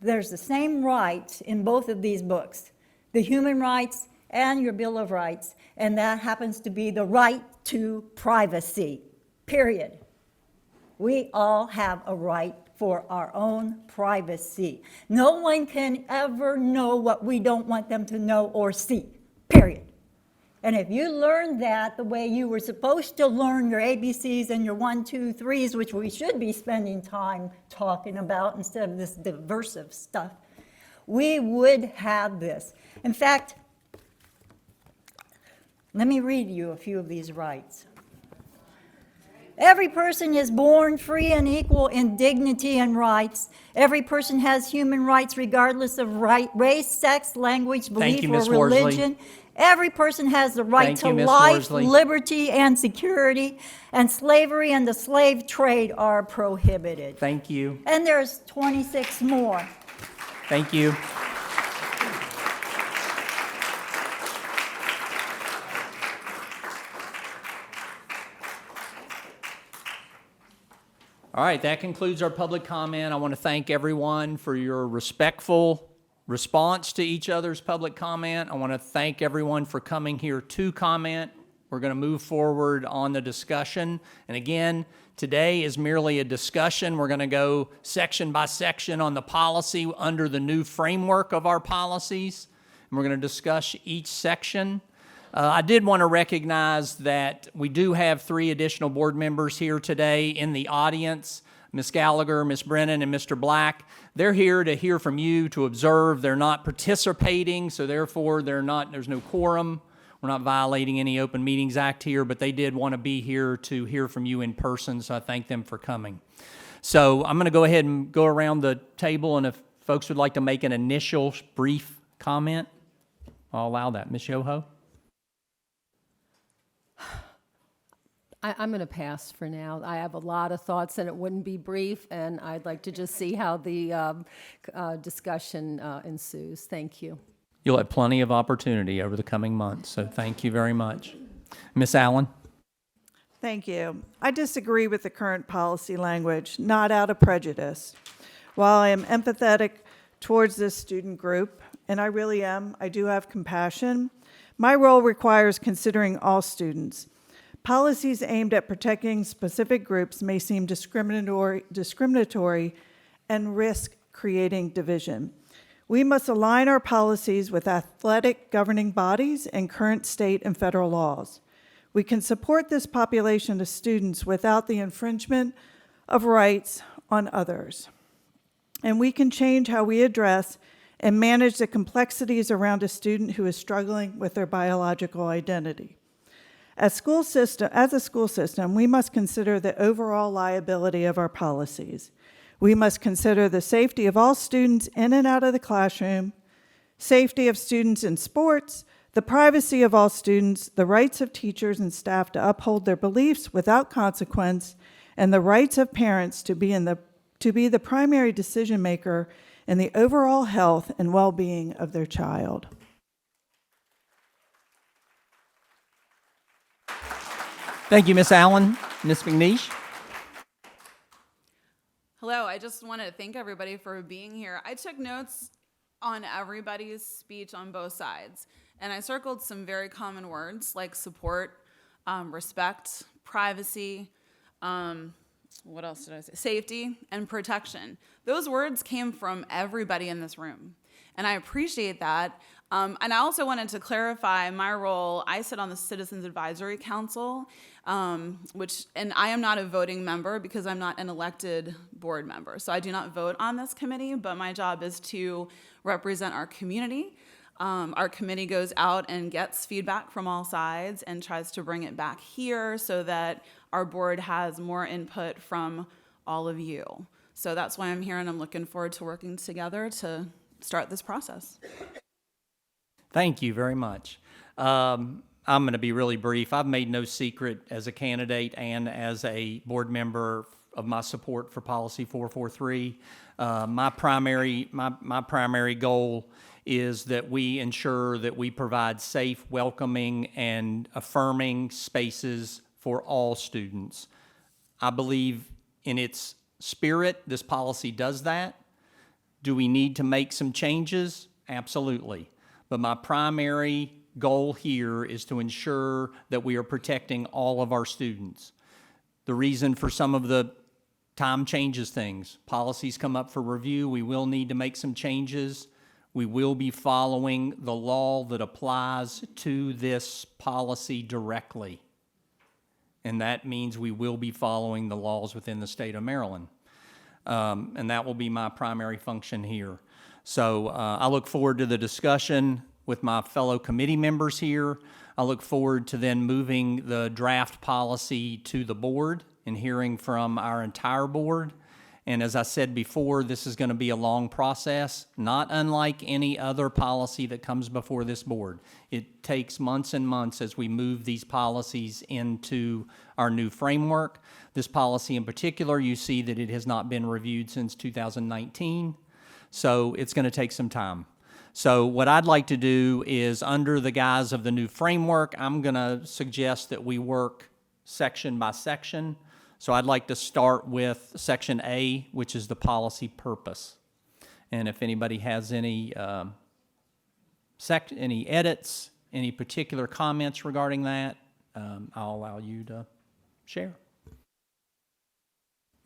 the same rights in both of these books, the human rights and your Bill of Rights, and that happens to be the right to privacy, period. We all have a right for our own privacy. No one can ever know what we don't want them to know or see, period. And if you learn that the way you were supposed to learn your ABCs and your 1, 2, 3s, which we should be spending time talking about instead of this diversive stuff, we would have this. In fact, let me read you a few of these rights. Every person is born free and equal in dignity and rights. Every person has human rights regardless of race, sex, language, belief, or religion. Every person has the right to life, liberty, and security, and slavery and the slave trade are prohibited. Thank you. And there's 26 more. Thank you. All right, that concludes our public comment. I want to thank everyone for your respectful response to each other's public comment. I want to thank everyone for coming here to comment. We're going to move forward on the discussion. And again, today is merely a discussion. We're going to go section by section on the policy under the new framework of our policies. And we're going to discuss each section. I did want to recognize that we do have 3 additional board members here today in the audience, Ms. Gallagher, Ms. Brennan, and Mr. Black. They're here to hear from you, to observe. They're not participating, so therefore there's no quorum. We're not violating any Open Meetings Act here, but they did want to be here to hear from you in person, so I thank them for coming. So I'm going to go ahead and go around the table, and if folks would like to make an initial brief comment, I'll allow that. Ms. Yoho? I'm going to pass for now. I have a lot of thoughts, and it wouldn't be brief, and I'd like to just see how the discussion ensues. Thank you. You'll have plenty of opportunity over the coming months, so thank you very much. Ms. Allen? Thank you. I disagree with the current policy language, not out of prejudice. While I am empathetic towards this student group, and I really am, I do have compassion, my role requires considering all students. Policies aimed at protecting specific groups may seem discriminatory and risk creating division. We must align our policies with athletic governing bodies and current state and federal laws. We can support this population of students without the infringement of rights on others. And we can change how we address and manage the complexities around a student who is struggling with their biological identity. As a school system, we must consider the overall liability of our policies. We must consider the safety of all students in and out of the classroom, safety of students in sports, the privacy of all students, the rights of teachers and staff to uphold their beliefs without consequence, and the rights of parents to be the primary decision maker in the overall health and well-being of their child. Thank you, Ms. Allen. Ms. McNeish? Hello, I just want to thank everybody for being here. I took notes on everybody's speech on both sides, and I circled some very common words like support, respect, privacy, what else did I say? Safety and protection. Those words came from everybody in this room, and I appreciate that. And I also wanted to clarify my role. I sit on the Citizens Advisory Council, and I am not a voting member because I'm not an elected board member. So I do not vote on this committee, but my job is to represent our community. Our committee goes out and gets feedback from all sides and tries to bring it back here so that our board has more input from all of you. So that's why I'm here, and I'm looking forward to working together to start this process. Thank you very much. I'm going to be really brief. I've made no secret as a candidate and as a board member of my support for Policy 443. My primary goal is that we ensure that we provide safe, welcoming, and affirming spaces for all students. I believe in its spirit, this policy does that. Do we need to make some changes? Absolutely. But my primary goal here is to ensure that we are protecting all of our students. The reason for some of the time changes things. Policies come up for review. We will need to make some changes. We will be following the law that applies to this policy directly. And that means we will be following the laws within the state of Maryland. And that will be my primary function here. So I look forward to the discussion with my fellow committee members here. I look forward to then moving the draft policy to the board and hearing from our entire board. And as I said before, this is going to be a long process, not unlike any other policy that comes before this board. It takes months and months as we move these policies into our new framework. This policy in particular, you see that it has not been reviewed since 2019. So it's going to take some time. So what I'd like to do is, under the guise of the new framework, I'm going to suggest that we work section by section. So I'd like to start with Section A, which is the policy purpose. And if anybody has any edits, any particular comments regarding that, I'll allow you to share.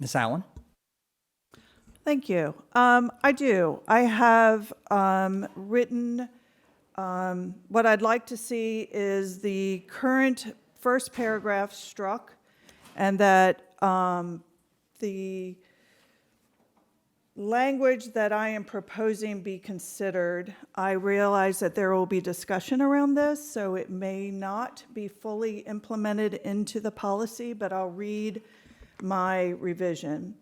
Ms. Allen? Thank you. I do. I have written What I'd like to see is the current first paragraph struck, and that the language that I am proposing be considered. I realize that there will be discussion around this, so it may not be fully implemented into the policy, but I'll read my revision.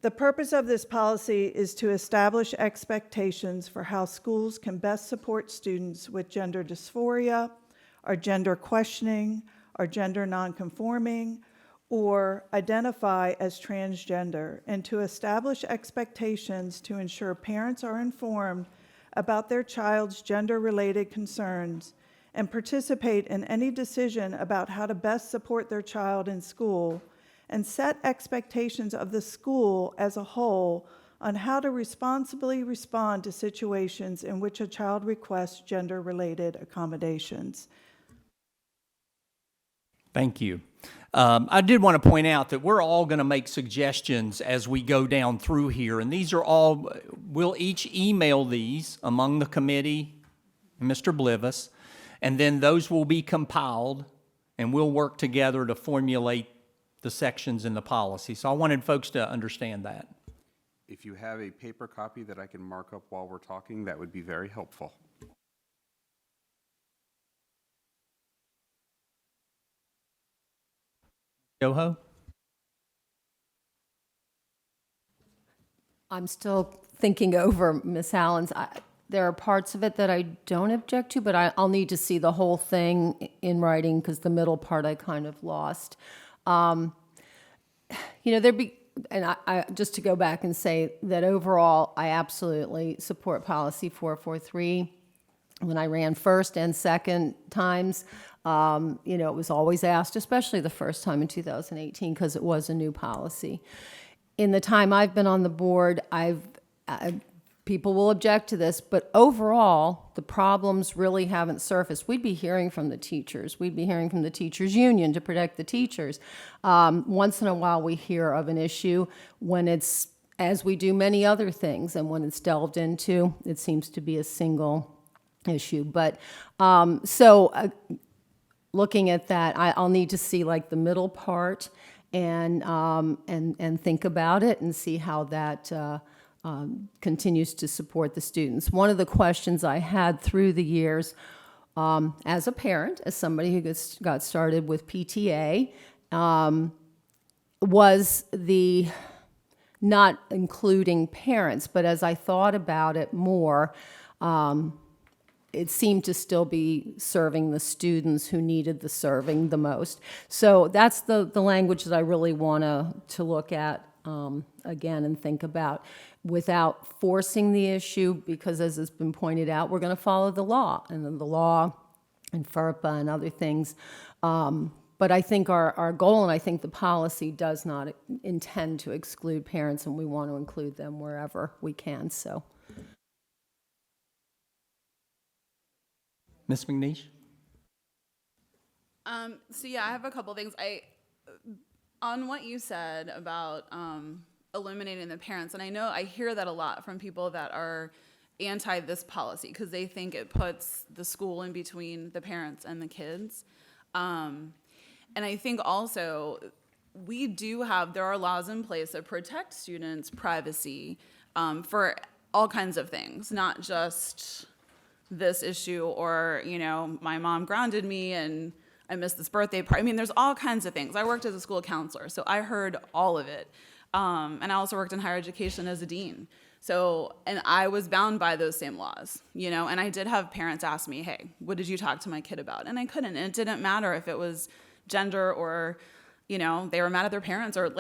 The purpose of this policy is to establish expectations for how schools can best support students with gender dysphoria, or gender questioning, or gender nonconforming, or identify as transgender, and to establish expectations to ensure parents are informed about their child's gender-related concerns and participate in any decision about how to best support their child in school, and set expectations of the school as a whole on how to responsibly respond to situations in which a child requests gender-related accommodations. Thank you. I did want to point out that we're all going to make suggestions as we go down through here, and these are all, we'll each email these among the committee, Mr. Blivis, and then those will be compiled, and we'll work together to formulate the sections in the policy. So I wanted folks to understand that. If you have a paper copy that I can mark up while we're talking, that would be very helpful. Yoho? I'm still thinking over Ms. Allen's. There are parts of it that I don't object to, but I'll need to see the whole thing in writing because the middle part I kind of lost. I just to go back and say that overall, I absolutely support policy 443. When I ran first and second times, it was always asked, especially the first time in 2018, because it was a new policy. In the time I've been on the board, people will object to this, but overall, the problems really haven't surfaced. We'd be hearing from the teachers. We'd be hearing from the teachers' union to protect the teachers. Once in a while, we hear of an issue when it's, as we do many other things, and when it's delved into, it seems to be a single issue. But looking at that, I'll need to see like the middle part and think about it and see how that continues to support the students. One of the questions I had through the years as a parent, as somebody who got started with PTA, was the not including parents. But as I thought about it more, it seemed to still be serving the students who needed the serving the most. So that's the language that I really want to look at again and think about without forcing the issue, because as has been pointed out, we're going to follow the law, and then the law and FERPA and other things. But I think our goal, and I think the policy does not intend to exclude parents, and we want to include them wherever we can. So. Ms. McNeish? I have a couple things. On what you said about eliminating the parents, and I know I hear that a lot from people that are anti this policy because they think it puts the school in between the parents and the kids. And I think also there are laws in place that protect students' privacy for all kinds of things, not just this issue or, my mom grounded me and I missed this birthday party. I mean, there's all kinds of things. I worked as a school counselor, so I heard all of it. And I also worked in higher education as a dean. So, and I was bound by those same laws, and I did have parents ask me, hey, what did you talk to my kid about? And I couldn't. And it didn't matter if it was gender or, they were mad at their parents or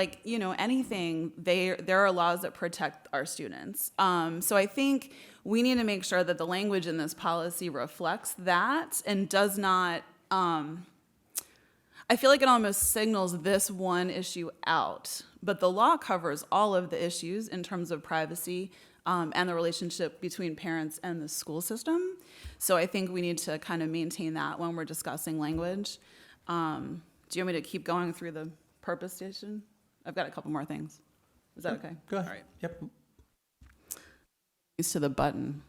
anything. There are laws that protect our students. So I think we need to make sure that the language in this policy reflects that and does not, I feel like it almost signals this one issue out, but the law covers all of the issues in terms of privacy and the relationship between parents and the school system. So I think we need to kind of maintain that when we're discussing language. Do you want me to keep going through the purpose station? I've got a couple more things. Is that okay? Go ahead. All right. Yep. Used to the button.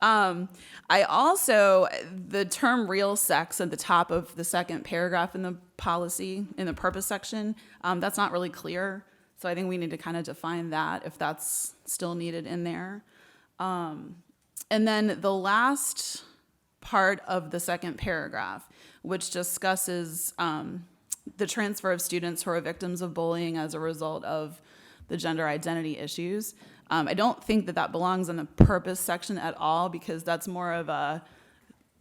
I also, the term real sex at the top of the second paragraph in the policy, in the purpose section, that's not really clear. So I think we need to kind of define that if that's still needed in there. And then the last part of the second paragraph, which discusses the transfer of students who are victims of bullying as a result of the gender identity issues. I don't think that that belongs in the purpose section at all, because that's more of a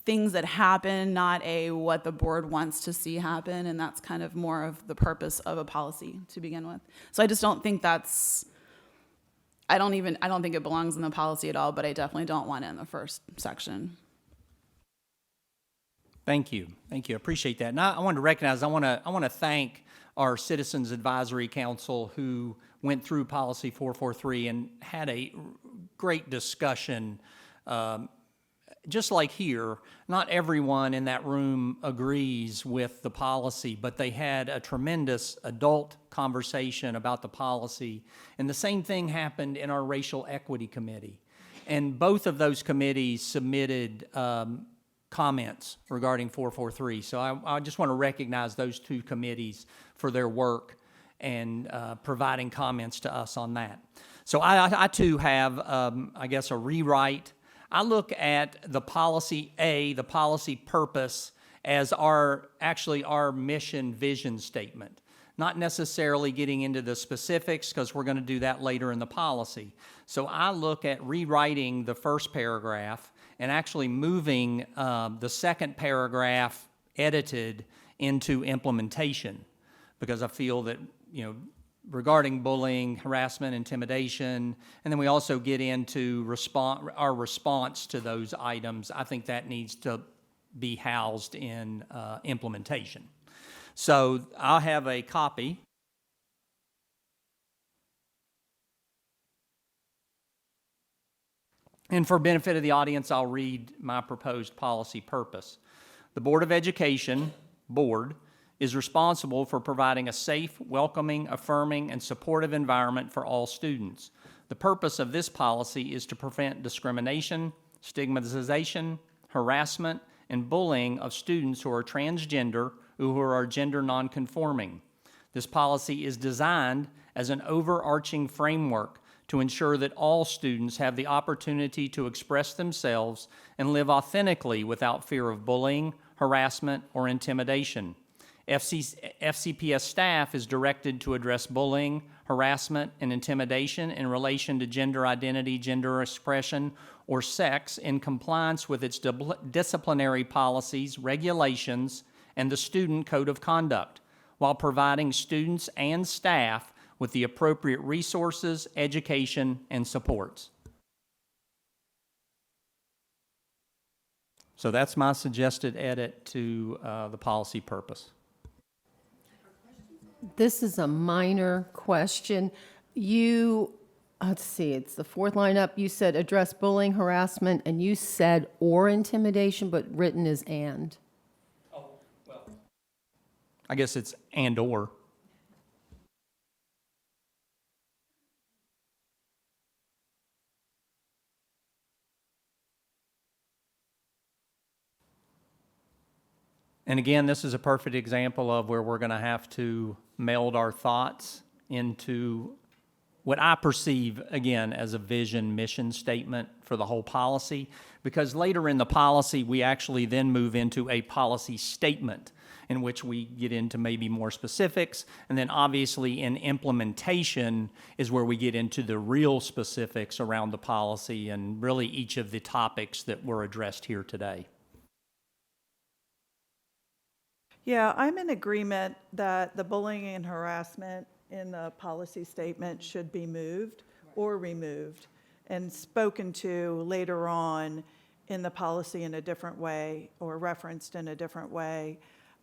things that happen, not a what the board wants to see happen, and that's kind of more of the purpose of a policy to begin with. So I just don't think that's, I don't think it belongs in the policy at all, but I definitely don't want it in the first section. Thank you. Thank you. I appreciate that. And I want to recognize, I want to thank our Citizens Advisory Council who went through Policy 443 and had a great discussion. Just like here, not everyone in that room agrees with the policy, but they had a tremendous adult conversation about the policy. And the same thing happened in our Racial Equity Committee. And both of those committees submitted comments regarding 443. So I just want to recognize those two committees for their work and providing comments to us on that. So I too have, I guess, a rewrite. I look at the policy the policy purpose, as our mission vision statement. Not necessarily getting into the specifics, because we're going to do that later in the policy. So I look at rewriting the first paragraph and actually moving the second paragraph edited into implementation, because I feel that, regarding bullying, harassment, intimidation, and then we also get into our response to those items. I think that needs to be housed in implementation. So I'll have a copy. And for benefit of the audience, I'll read my proposed policy purpose. The Board of Education, Board, is responsible for providing a safe, welcoming, affirming, and supportive environment for all students. The purpose of this policy is to prevent discrimination, stigmatization, harassment, and bullying of students who are transgender or who are gender nonconforming. This policy is designed as an overarching framework to ensure that all students have the opportunity to express themselves and live authentically without fear of bullying, harassment, or intimidation. FCPS staff is directed to address bullying, harassment, and intimidation in relation to gender identity, gender expression, or sex in compliance with its disciplinary policies, regulations, and the Student Code of Conduct, while providing students and staff with the appropriate resources, education, and supports. So that's my suggested edit to the policy purpose. This is a minor question. Let's see, it's the fourth line up. You said address bullying, harassment, and you said or intimidation, but written is and. Oh, well, I guess it's and or. And again, this is a perfect example of where we're going to have to meld our thoughts into what I perceive, again, as a vision mission statement for the whole policy, because later in the policy, we actually then move into a policy statement in which we get into maybe more specifics, and then obviously in implementation is where we get into the real specifics around the policy and really each of the topics that were addressed here today. Yeah, I'm in agreement that the bullying and harassment in the policy statement should be moved or removed and spoken to later on in the policy in a different way or referenced in a different way.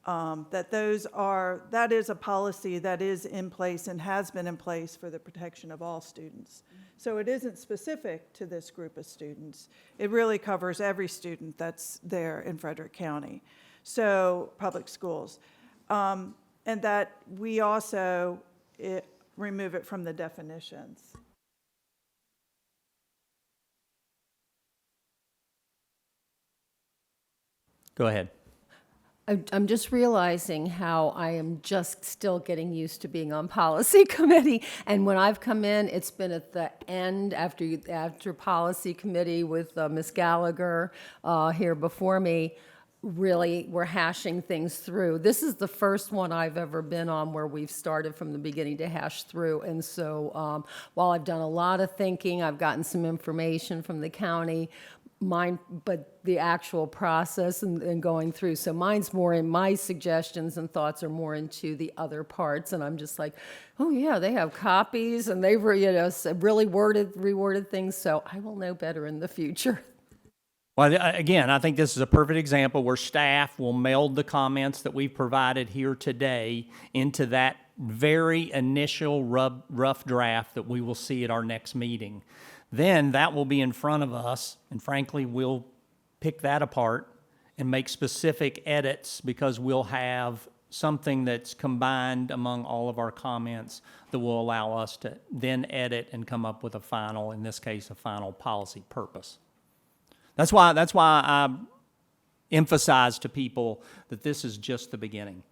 That is a policy that is in place and has been in place for the protection of all students. So it isn't specific to this group of students. It really covers every student that's there in Frederick County. So public schools. And that we also remove it from the definitions. Go ahead. I'm just realizing how I am just still getting used to being on policy committee. And when I've come in, it's been at the end after policy committee with Ms. Gallagher here before me. Really, we're hashing things through. This is the first one I've ever been on where we've started from the beginning to hash through. And so while I've done a lot of thinking, I've gotten some information from the county, but the actual process and going through. So mine's more in my suggestions and thoughts are more into the other parts. And I'm just like, oh yeah, they have copies and they've really reworded things. So I will know better in the future. Well, again, I think this is a perfect example where staff will meld the comments that we've provided here today into that very initial rough draft that we will see at our next meeting. Then that will be in front of us, and frankly, we'll pick that apart and make specific edits because we'll have something that's combined among all of our comments that will allow us to then edit and come up with a final, in this case, a final policy purpose. That's why I emphasize to people that this is just the beginning.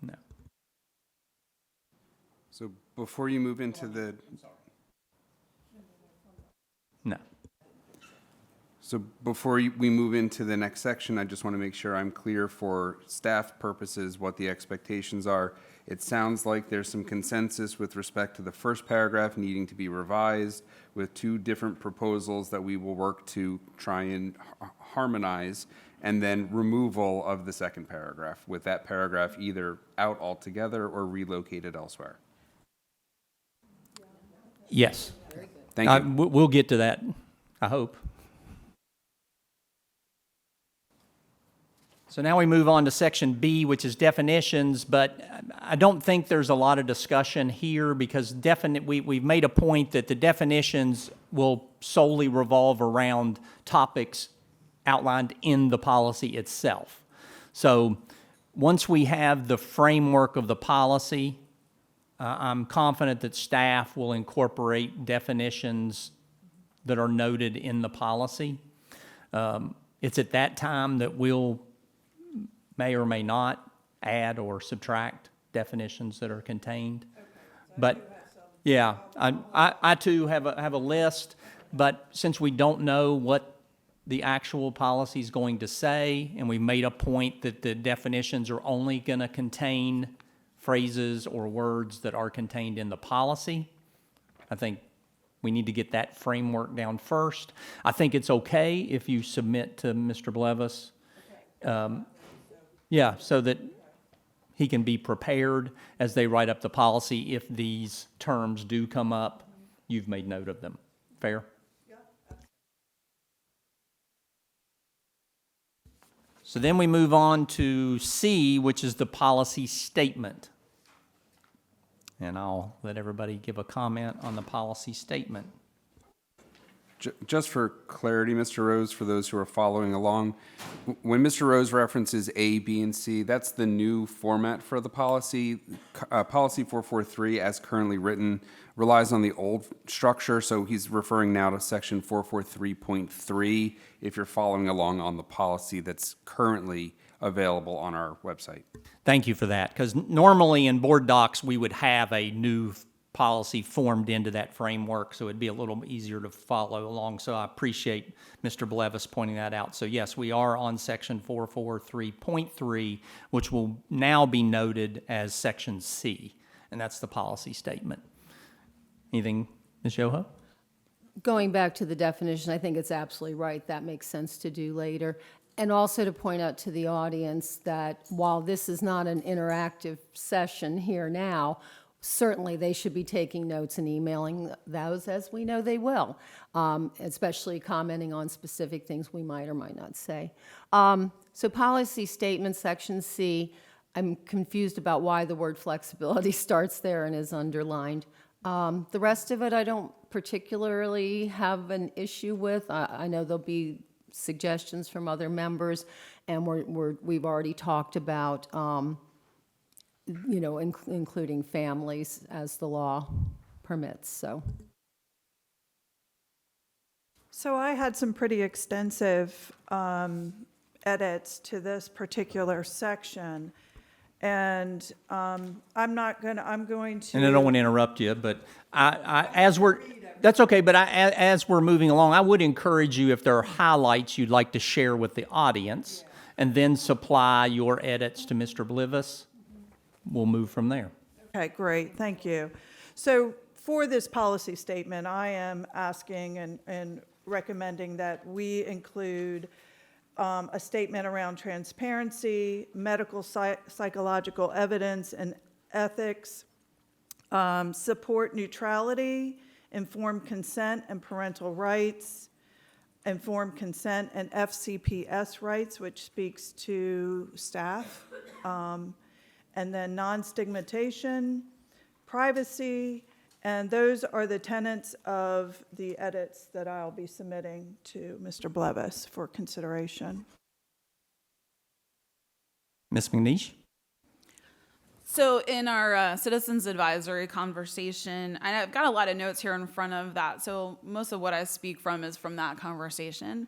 No. So before you move into the... No. So before we move into the next section, I just want to make sure I'm clear for staff purposes what the expectations are. It sounds like there's some consensus with respect to the first paragraph needing to be revised with two different proposals that we will work to try and harmonize, and then removal of the second paragraph, with that paragraph either out altogether or relocated elsewhere. Yes. Thank you. We'll get to that, I hope. So now we move on to section B, which is definitions, but I don't think there's a lot of discussion here because we've made a point that the definitions will solely revolve around topics outlined in the policy itself. So once we have the framework of the policy, I'm confident that staff will incorporate definitions that are noted in the policy. It's at that time that we'll may or may not add or subtract definitions that are contained. But yeah, I too have a list, but since we don't know what the actual policy is going to say, and we've made a point that the definitions are only going to contain phrases or words that are contained in the policy, I think we need to get that framework down first. I think it's okay if you submit to Mr. Blevis. Yeah, so that he can be prepared as they write up the policy. If these terms do come up, you've made note of them. Fair? So then we move on to C, which is the policy statement. And I'll let everybody give a comment on the policy statement. Just for clarity, Mr. Rose, for those who are following along, when Mr. Rose references A, B, and C, that's the new format for the policy. Policy 443, as currently written, relies on the old structure, so he's referring now to section 443.3 if you're following along on the policy that's currently available on our website. Thank you for that, because normally in board docs, we would have a new policy formed into that framework, so it'd be a little easier to follow along. So I appreciate Mr. Blevis pointing that out. So yes, we are on section 443.3, which will now be noted as section C, and that's the policy statement. Anything, Ms. Yoho? Going back to the definition, I think it's absolutely right. That makes sense to do later. And also to point out to the audience that while this is not an interactive session here now, certainly they should be taking notes and emailing those, as we know they will, especially commenting on specific things we might or might not say. So policy statement, section C, I'm confused about why the word flexibility starts there and is underlined. The rest of it I don't particularly have an issue with. I know there'll be suggestions from other members, and we've already talked about including families as the law permits. So So I had some pretty extensive edits to this particular section, and I'm going to. And I don't want to interrupt you, but that's okay, but as we're moving along, I would encourage you, if there are highlights you'd like to share with the audience, and then supply your edits to Mr. Blivis, we'll move from there. Okay, great, thank you. So for this policy statement, I am asking and recommending that we include a statement around transparency, medical, psychological evidence, and ethics, support neutrality, informed consent and parental rights, informed consent and FCPS rights, which speaks to staff, and then non-stigmatization, privacy, and those are the tenets of the edits that I'll be submitting to Mr. Blevis for consideration. Ms. McNeish? So in our citizens advisory conversation, and I've got a lot of notes here in front of that, so most of what I speak from is from that conversation.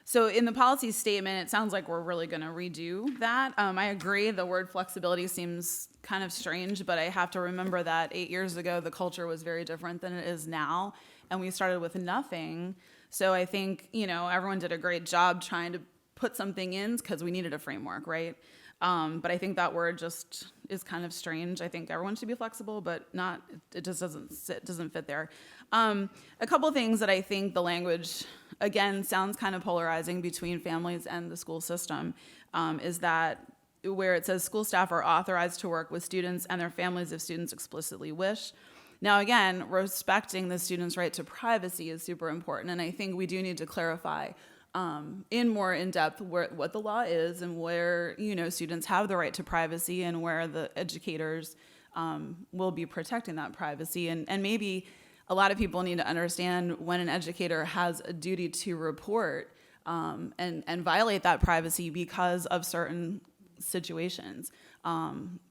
So in the policy statement, it sounds like we're really going to redo that. I agree the word flexibility seems kind of strange, but I have to remember that 8 years ago, the culture was very different than it is now, and we started with nothing. So I think, everyone did a great job trying to put something in because we needed a framework, right? But I think that word just is kind of strange. I think everyone should be flexible, but it just doesn't fit there. A couple of things that I think the language, again, sounds kind of polarizing between families and the school system, is that where it says school staff are authorized to work with students and their families if students explicitly wish. Now, again, respecting the student's right to privacy is super important, and I think we do need to clarify in depth what the law is and where students have the right to privacy and where the educators will be protecting that privacy, and maybe a lot of people need to understand when an educator has a duty to report and violate that privacy because of certain situations.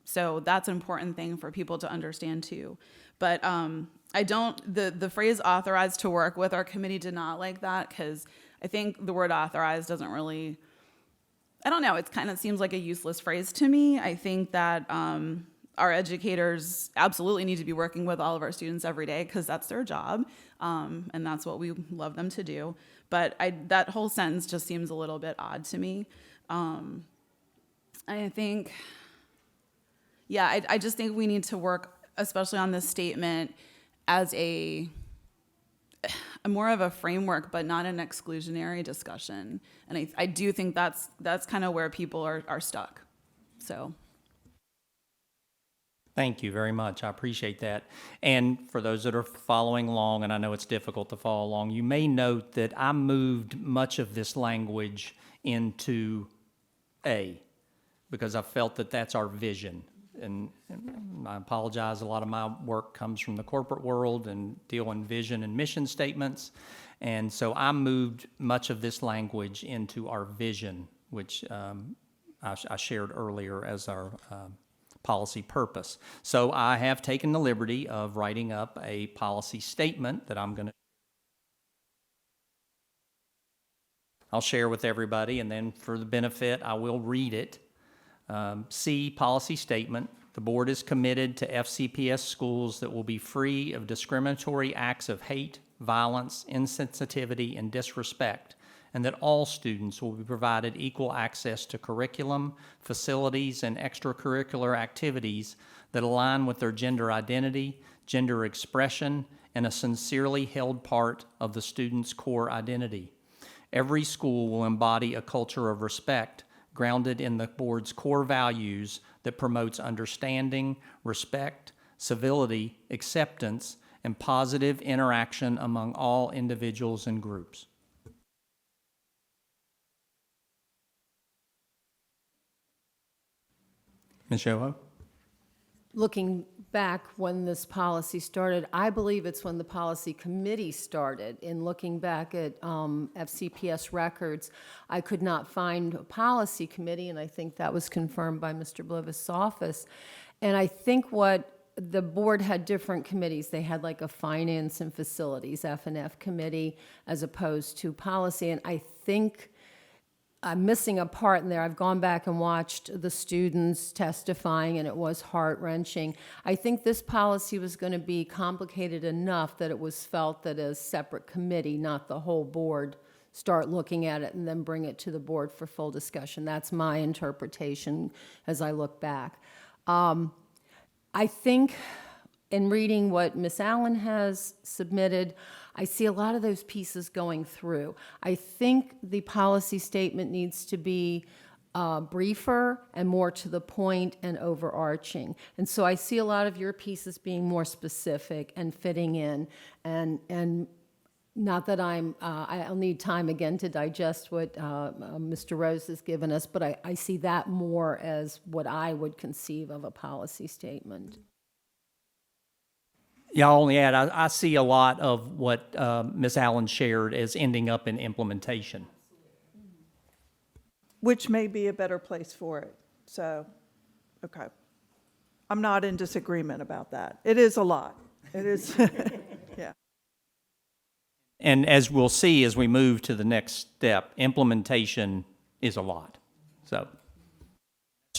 So that's an important thing for people to understand too. But the phrase authorized to work with, our committee did not like that because I think the word authorized doesn't really, I don't know, it kind of seems like a useless phrase to me. I think that our educators absolutely need to be working with all of our students every day because that's their job, and that's what we love them to do. But that whole sentence just seems a little bit odd to me. I think, I just think we need to work, especially on this statement, as a more of a framework, but not an exclusionary discussion. And I do think that's kind of where people are stuck. So. Thank you very much. I appreciate that. And for those that are following along, and I know it's difficult to follow along, you may note that I moved much of this language into A, because I felt that that's our vision. And I apologize, a lot of my work comes from the corporate world and deal in vision and mission statements. And so I moved much of this language into our vision, which I shared earlier as our policy purpose. So I have taken the liberty of writing up a policy statement that I'll share with everybody, and then for the benefit, I will read it. C, policy statement. The board is committed to FCPS schools that will be free of discriminatory acts of hate, violence, insensitivity, and disrespect, and that all students will be provided equal access to curriculum, facilities, and extracurricular activities that align with their gender identity, gender expression, and a sincerely held part of the student's core identity. Every school will embody a culture of respect grounded in the board's core values that promotes understanding, respect, civility, acceptance, and positive interaction among all individuals and groups. Ms. Yoho? Looking back when this policy started, I believe it's when the policy committee started. In looking back at FCPS records, I could not find a policy committee, and I think that was confirmed by Mr. Blivis' office. And I think what the board had different committees. They had like a finance and facilities, F&F committee, as opposed to policy. And I think I'm missing a part in there. I've gone back and watched the students testifying, and it was heart-wrenching. I think this policy was going to be complicated enough that it was felt that a separate committee, not the whole board, start looking at it and then bring it to the board for full discussion. That's my interpretation as I look back. I think in reading what Ms. Allen has submitted, I see a lot of those pieces going through. I think the policy statement needs to be briefer and more to the point and overarching. And so I see a lot of your pieces being more specific and fitting in, and not that I'll need time again to digest what Mr. Rose has given us, but I see that more as what I would conceive of a policy statement. Yeah, I'll only add, I see a lot of what Ms. Allen shared as ending up in implementation. Which may be a better place for it. So, okay. I'm not in disagreement about that. It is a lot. It is, yeah. And as we'll see as we move to the next step, implementation is a lot. So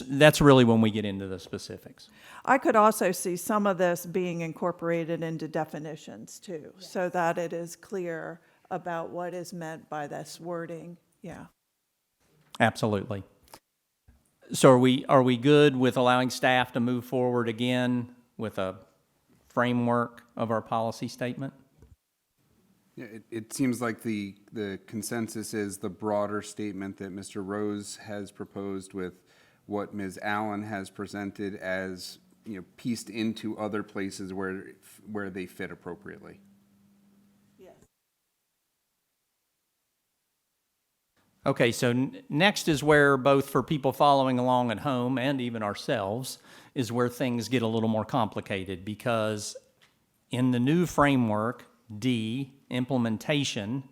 that's really when we get into the specifics. I could also see some of this being incorporated into definitions too, so that it is clear about what is meant by this wording. Yeah. Absolutely. So are we good with allowing staff to move forward again with a framework of our policy statement? Yeah, it seems like the consensus is the broader statement that Mr. Rose has proposed with what Ms. Allen has presented as, pieced into other places where they fit appropriately. Yes. Okay, so next is where, both for people following along at home and even ourselves, is where things get a little more complicated, because in the new framework, D, implementation,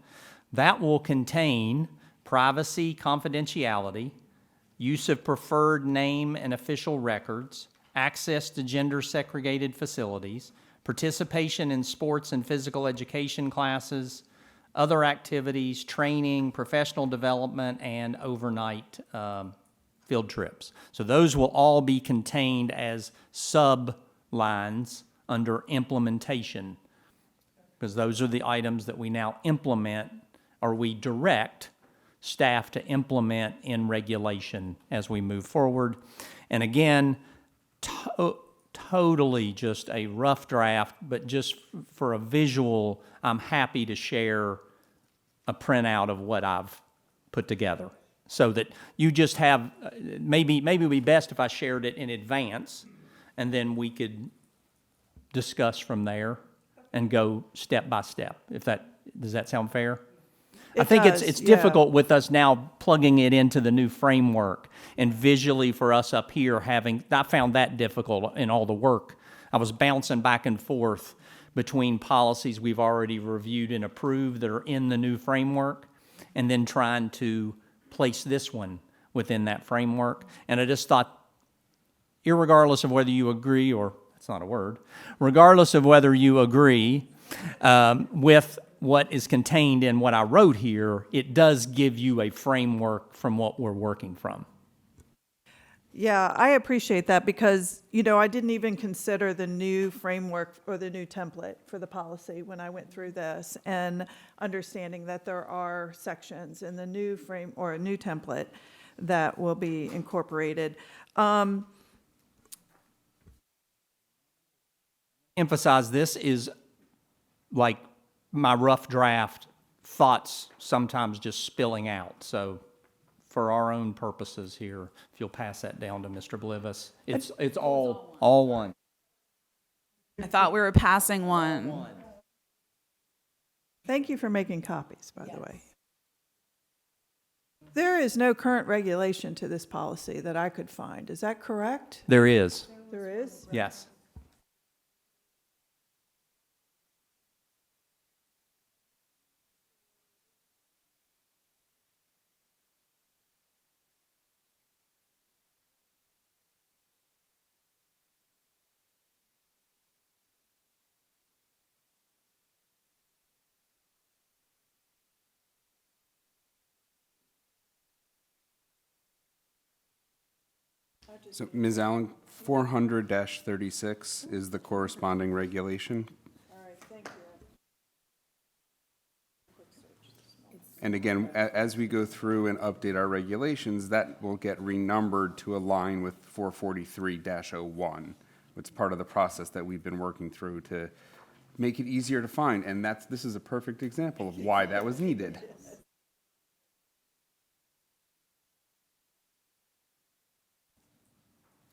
that will contain privacy, confidentiality, use of preferred name and official records, access to gender-segregated facilities, participation in sports and physical education classes, other activities, training, professional development, and overnight field trips. So those will all be contained as sub-lines under implementation, because those are the items that we now implement, or we direct staff to implement in regulation as we move forward. And again, totally just a rough draft, but just for a visual, I'm happy to share a printout of what I've put together, so that you just have, maybe it would be best if I shared it in advance, and then we could discuss from there and go step by step. Does that sound fair? I think it's difficult with us now plugging it into the new framework, and visually for us up here I found that difficult in all the work. I was bouncing back and forth between policies we've already reviewed and approved that are in the new framework, and then trying to place this one within that framework. And I just thought, irregardless of whether you agree, or that's not a word, regardless of whether you agree with what is contained in what I wrote here, it does give you a framework from what we're working from. Yeah, I appreciate that, because, I didn't even consider the new framework or the new template for the policy when I went through this, and understanding that there are sections in the new frame or a new template that will be incorporated. Emphasize this is like my rough draft thoughts sometimes just spilling out. So for our own purposes here, if you'll pass that down to Mr. Blivis, it's all one. I thought we were passing one. Thank you for making copies, by the way. There is no current regulation to this policy that I could find. Is that correct? There is. There is? Yes. So, Ms. Allen, 400-36 is the corresponding regulation. All right, thank you. And again, as we go through and update our regulations, that will get renumbered to align with 443-01. It's part of the process that we've been working through to make it easier to find, and this is a perfect example of why that was needed.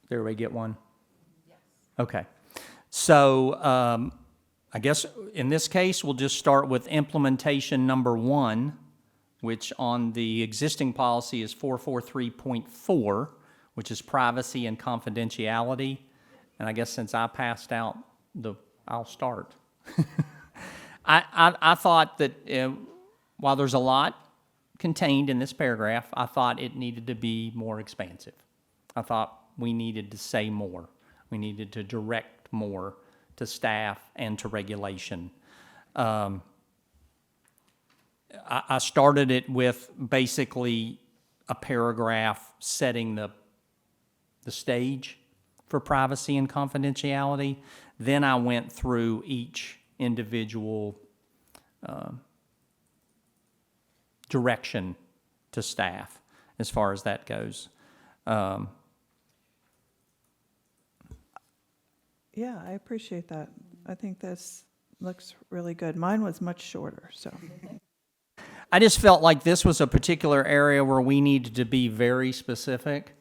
Did everybody get one? Yes. Okay. So I guess in this case, we'll just start with implementation number 1, which on the existing policy is 443.4, which is privacy and confidentiality. And I guess since I passed out, I'll start. I thought that while there's a lot contained in this paragraph, I thought it needed to be more expansive. I thought we needed to say more. We needed to direct more to staff and to regulation. I started it with basically a paragraph setting the stage for privacy and confidentiality. Then I went through each individual direction to staff as far as that goes. Yeah, I appreciate that. I think this looks really good. Mine was much shorter, so. I just felt like this was a particular area where we needed to be very specific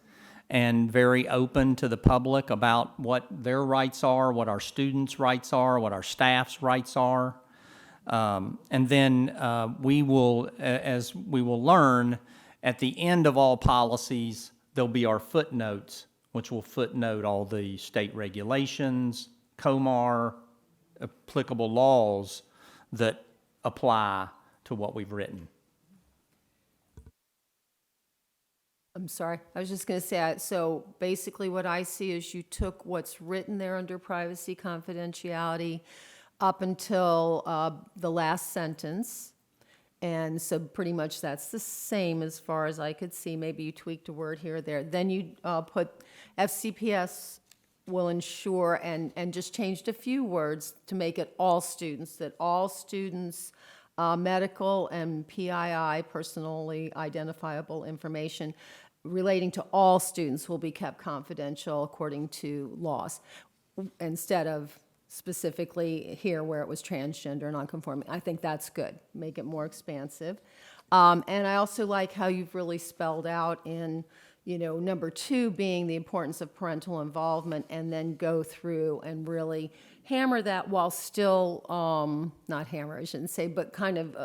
and very open to the public about what their rights are, what our students' rights are, what our staff's rights are. And then we will, as we will learn, at the end of all policies, there'll be our footnotes, which will footnote all the state regulations, COMAR, applicable laws that apply to what we've written. I'm sorry, I was just going to say, so basically what I see is you took what's written there under privacy, confidentiality, up until the last sentence. And so pretty much that's the same as far as I could see. Maybe you tweaked a word here or there. Then you put FCPS will ensure and just changed a few words to make it all students, that all students, medical and PII, personally identifiable information, relating to all students will be kept confidential according to laws, instead of specifically here where it was transgender, nonconforming. I think that's good. Make it more expansive. And I also like how you've really spelled out in, number 2 being the importance of parental involvement, and then go through and really hammer that while still, not hammer, I shouldn't say, but kind of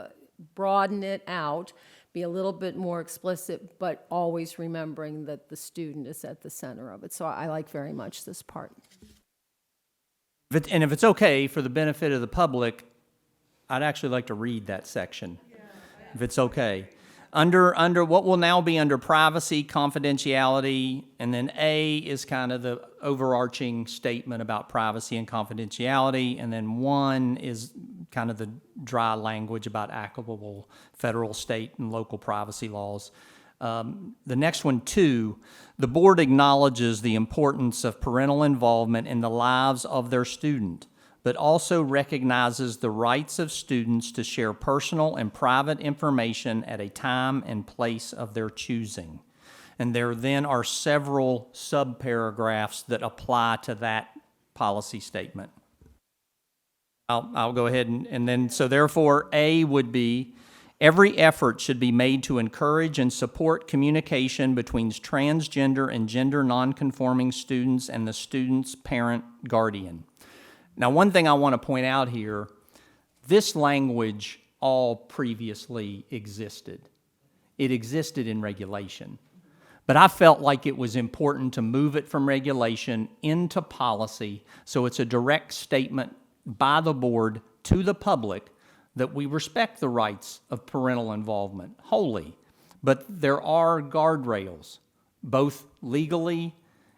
broaden it out, be a little bit more explicit, but always remembering that the student is at the center of it. So I like very much this part. And if it's okay, for the benefit of the public, I'd actually like to read that section, if it's okay. Under what will now be under privacy, confidentiality, and then A is kind of the overarching statement about privacy and confidentiality, and then 1 is kind of the dry language about applicable federal, state, and local privacy laws. The next one, 2, the board acknowledges the importance of parental involvement in the lives of their student, but also recognizes the rights of students to share personal and private information at a time and place of their choosing. And there then are several subparagraphs that apply to that policy statement. I'll go ahead and then, so therefore, A would be, every effort should be made to encourage and support communication between transgender and gender nonconforming students and the student's parent guardian. Now, one thing I want to point out here, this language all previously existed. It existed in regulation. But I felt like it was important to move it from regulation into policy, so it's a direct statement by the board to the public that we respect the rights of parental involvement wholly, but there are guardrails, both legally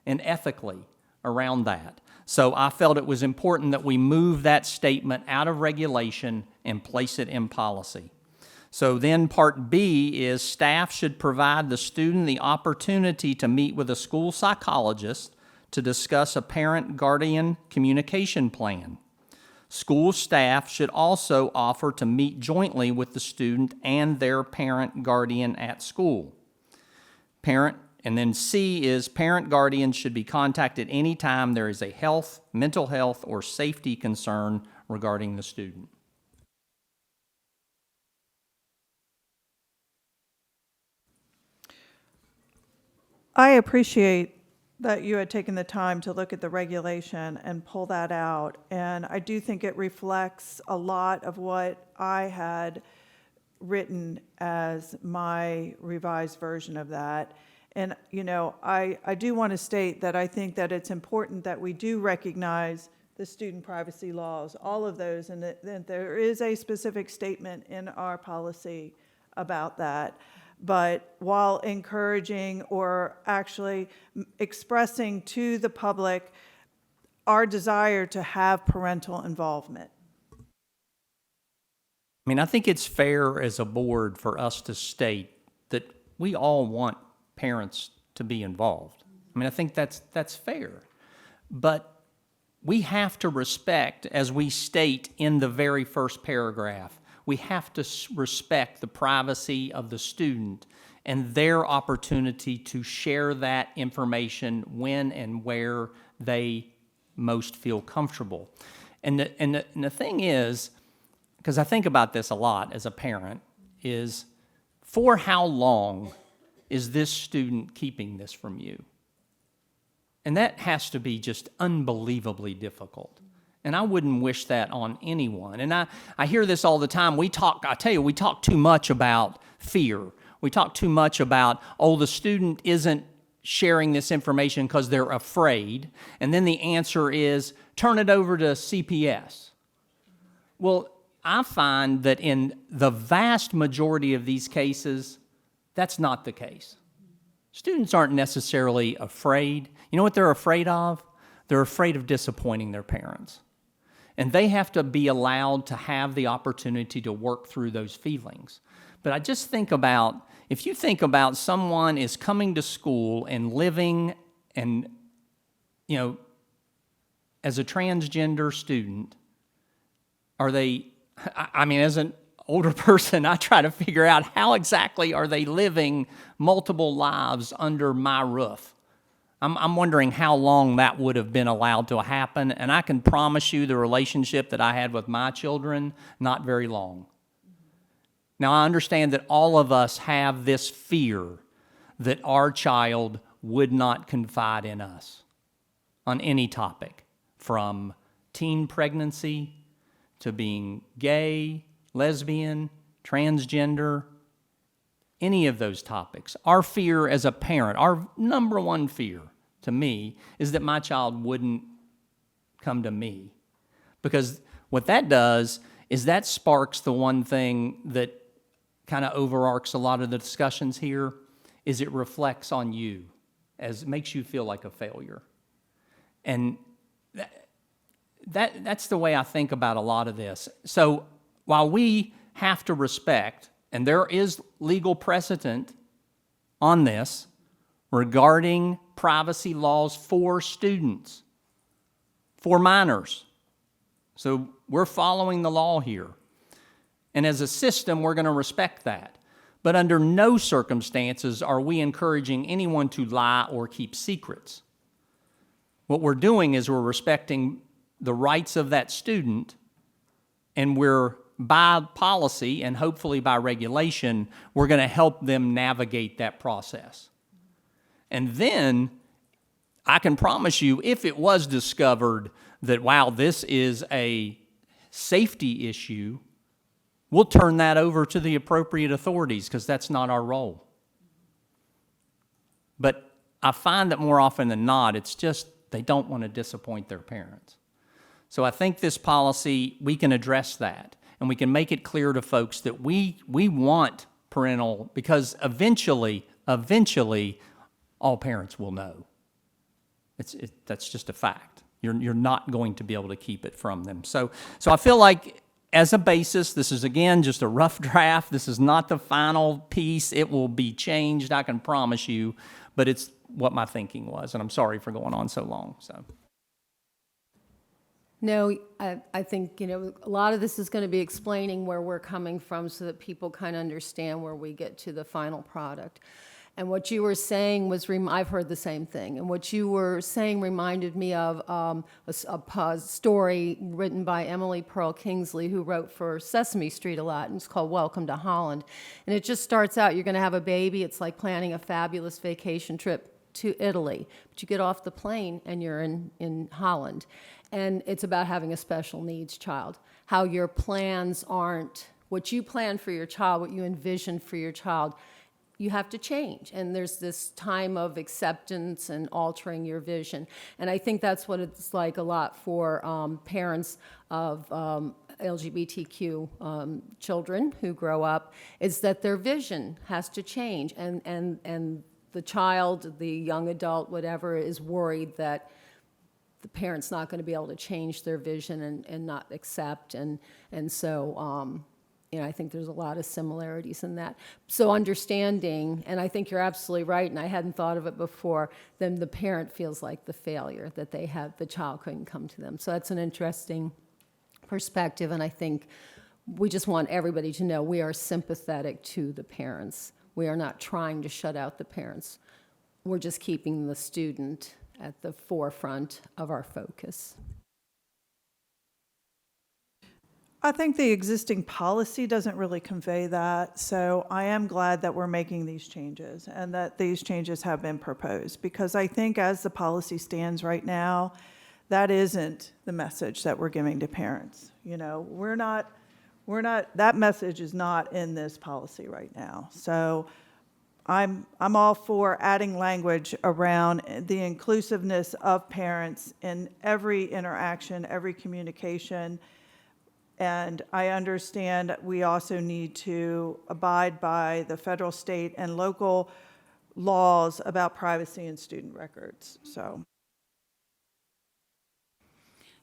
and ethically, around that. So I felt it was important that we move that statement out of regulation and place it in policy. So then part B is staff should provide the student the opportunity to meet with a school psychologist to discuss a parent-guardian communication plan. School staff should also offer to meet jointly with the student and their parent-guardian at school. And then C is parent guardians should be contacted anytime there is a health, mental health, or safety concern regarding the student. I appreciate that you had taken the time to look at the regulation and pull that out. And I do think it reflects a lot of what I had written as my revised version of that. And, you know, I do want to state that I think that it's important that we do recognize the student privacy laws, all of those, and that there is a specific statement in our policy about that. But while encouraging or actually expressing to the public our desire to have parental involvement. I mean, I think it's fair as a board for us to state that we all want parents to be involved. I mean, I think that's fair. But we have to respect, as we state in the very first paragraph, we have to respect the privacy of the student and their opportunity to share that information when and where they most feel comfortable. And the thing is, because I think about this a lot as a parent, is for how long is this student keeping this from you? And that has to be just unbelievably difficult. And I wouldn't wish that on anyone. And I hear this all the time. We talk too much about fear. We talk too much about, oh, the student isn't sharing this information because they're afraid. And then the answer is, turn it over to CPS. Well, I find that in the vast majority of these cases, that's not the case. Students aren't necessarily afraid. You know what they're afraid of? They're afraid of disappointing their parents. And they have to be allowed to have the opportunity to work through those feelings. But I just think about, if you think about someone is coming to school and living and, you know, as a transgender student, are they, I mean, as an older person, I try to figure out how exactly are they living multiple lives under my roof. I'm wondering how long that would have been allowed to happen, and I can promise you the relationship that I had with my children, not very long. Now, I understand that all of us have this fear that our child would not confide in us on any topic, from teen pregnancy to being gay, lesbian, transgender, any of those topics. Our fear as a parent, our number one fear to me, is that my child wouldn't come to me. Because what that does is that sparks the one thing that kind of overarches a lot of the discussions here, is it reflects on you, as it makes you feel like a failure. And that's the way I think about a lot of this. So while we have to respect, and there is legal precedent on this regarding privacy laws for students, for minors. So we're following the law here. And as a system, we're going to respect that. But under no circumstances are we encouraging anyone to lie or keep secrets. What we're doing is we're respecting the rights of that student, and we're, by policy and hopefully by regulation, we're going to help them navigate that process. And then I can promise you, if it was discovered that, wow, this is a safety issue, we'll turn that over to the appropriate authorities, because that's not our role. But I find that more often than not, it's just they don't want to disappoint their parents. So I think this policy, we can address that, and we can make it clear to folks that we want parental, because eventually, all parents will know. That's just a fact. You're not going to be able to keep it from them. So I feel like as a basis, this is again just a rough draft. This is not the final piece. It will be changed, I can promise you, but it's what my thinking was, and I'm sorry for going on so long, so. No, I think, you know, a lot of this is going to be explaining where we're coming from so that people kind of understand where we get to the final product. And what you were saying was, I've heard the same thing, and what you were saying reminded me of a story written by Emily Pearl Kingsley, who wrote for Sesame Street a lot, and it's called Welcome to Holland. And it just starts out, you're going to have a baby, it's like planning a fabulous vacation trip to Italy, but you get off the plane and you're in Holland. And it's about having a special needs child, how your plans aren't what you plan for your child, what you envision for your child. You have to change, and there's this time of acceptance and altering your vision. And I think that's what it's like a lot for parents of LGBTQ children who grow up, is that their vision has to change, and the child, the young adult, whatever, is worried that the parent's not going to be able to change their vision and not accept, and so you know, I think there's a lot of similarities in that. So understanding, and I think you're absolutely right, and I hadn't thought of it before, then the parent feels like the failure, that they have, the child couldn't come to them. So that's an interesting perspective, and I think we just want everybody to know we are sympathetic to the parents. We are not trying to shut out the parents. We're just keeping the student at the forefront of our focus. I think the existing policy doesn't really convey that, so I am glad that we're making these changes and that these changes have been proposed, because I think as the policy stands right now, that isn't the message that we're giving to parents. You know, that message is not in this policy right now. So I'm all for adding language around the inclusiveness of parents in every interaction, every communication. And I understand we also need to abide by the federal, state, and local laws about privacy and student records, so.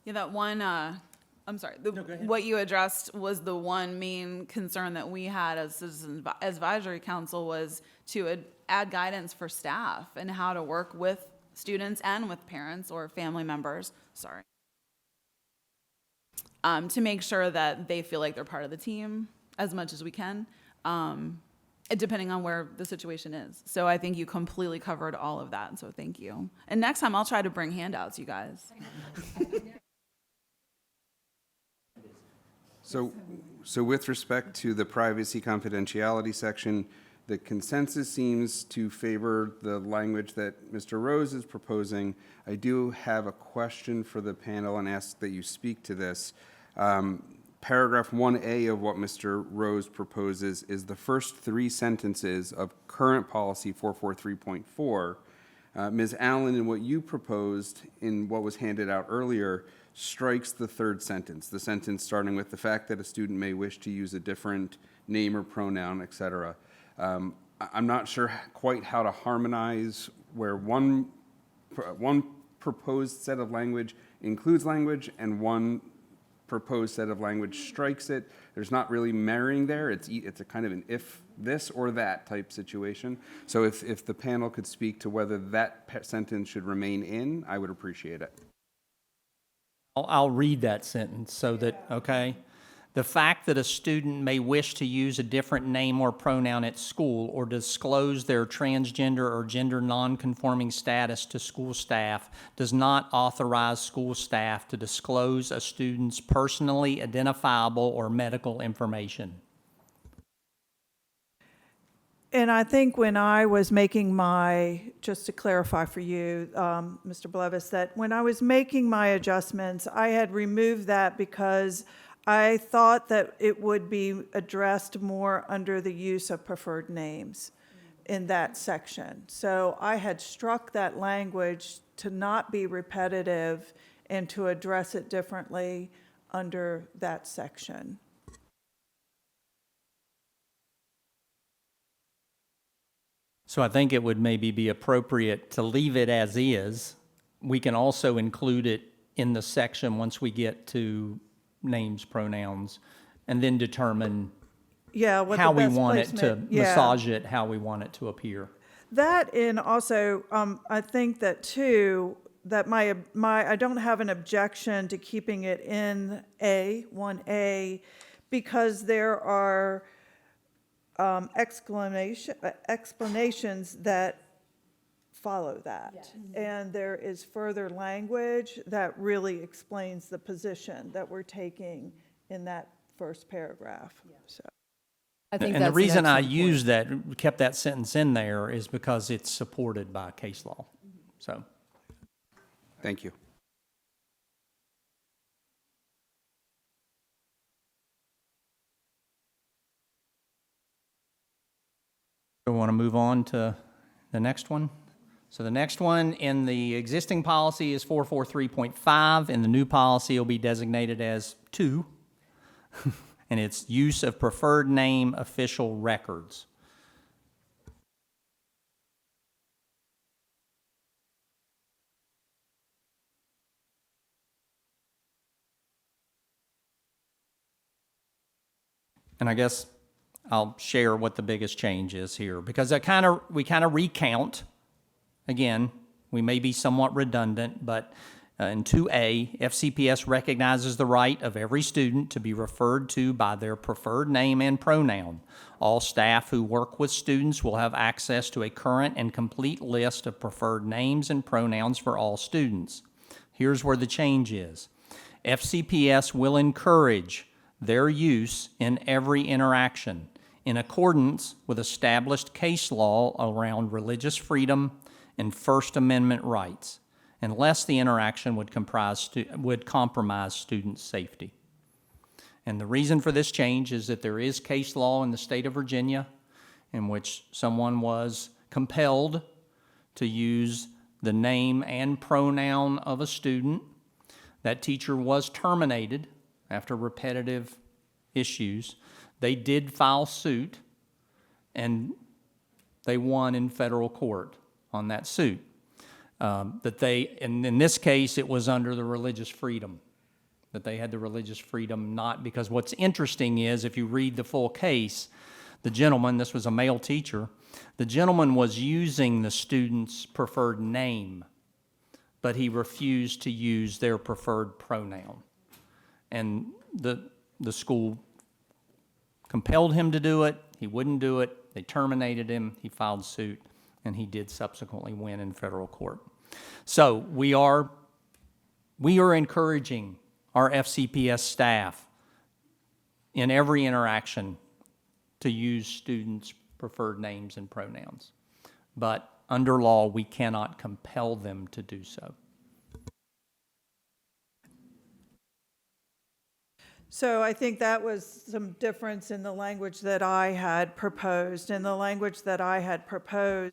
Yeah, that one, I'm sorry, what you addressed was the one main concern that we had as Citizens Advisory Council, was to add guidance for staff and how to work with students and with parents or family members, sorry. To make sure that they feel like they're part of the team as much as we can, depending on where the situation is. So I think you completely covered all of that, so thank you. And next time I'll try to bring handouts, you guys. So with respect to the privacy confidentiality section, the consensus seems to favor the language that Mr. Rose is proposing. I do have a question for the panel and ask that you speak to this. Paragraph 1A of what Mr. Rose proposes is the first three sentences of current policy 443.4. Ms. Allen, in what you proposed in what was handed out earlier, strikes the third sentence, the sentence starting with the fact that a student may wish to use a different name or pronoun, et cetera. I'm not sure quite how to harmonize where one proposed set of language includes language and one proposed set of language strikes it. There's not really marrying there. It's a kind of an if this or that type situation. So if the panel could speak to whether that sentence should remain in, I would appreciate it. I'll read that sentence so that, okay? The fact that a student may wish to use a different name or pronoun at school or disclose their transgender or gender nonconforming status to school staff does not authorize school staff to disclose a student's personally identifiable or medical information. And I think when I was making just to clarify for you, Mr. Blevis, that when I was making my adjustments, I had removed that because I thought that it would be addressed more under the use of preferred names in that section. So I had struck that language to not be repetitive and to address it differently under that section. So I think it would maybe be appropriate to leave it as is. We can also include it in the section once we get to names, pronouns, and then determine Yeah, what how the we best want it to placement- yeah. massage it, how we want it to appear. That, and also, I think that too, that my, I don't have an objection to keeping it in A, 1A, because there are explanations that follow that. And there is further language that really explains the position that we're taking in that first paragraph, so. I think And the that's an reason I excellent point. used that, kept that sentence in there, is because it's supported by case law. So, Thank you. we want to move on to the next one. So the next one in the existing policy is 443.5, and the new policy will be designated as 2, and it's use of preferred name official records. And I guess I'll share what the biggest change is here, because we kind of recount. Again, we may be somewhat redundant, but in 2A, FCPS recognizes the right of every student to be referred to by their preferred name and pronoun. All staff who work with students will have access to a current and complete list of preferred names and pronouns for all students. Here's where the change is. FCPS will encourage their use in every interaction in accordance with established case law around religious freedom and First Amendment rights, unless the interaction would compromise student safety. And the reason for this change is that there is case law in the state of Virginia in which someone was compelled to use the name and pronoun of a student. That teacher was terminated after repetitive issues. They did file suit, and they won in federal court on that suit. And in this case, it was under the religious freedom, that they had the religious freedom, not because what's interesting is, if you read the full case, the gentleman, this was a male teacher, the gentleman was using the student's preferred name, but he refused to use their preferred pronoun. And the school compelled him to do it. He wouldn't do it. They terminated him. He filed suit, and he did subsequently win in federal court. So we are encouraging our FCPS staff in every interaction to use students' preferred names and pronouns. But under law, we cannot compel them to do so. So I think that was some difference in the language that I had proposed. And the language that I had proposed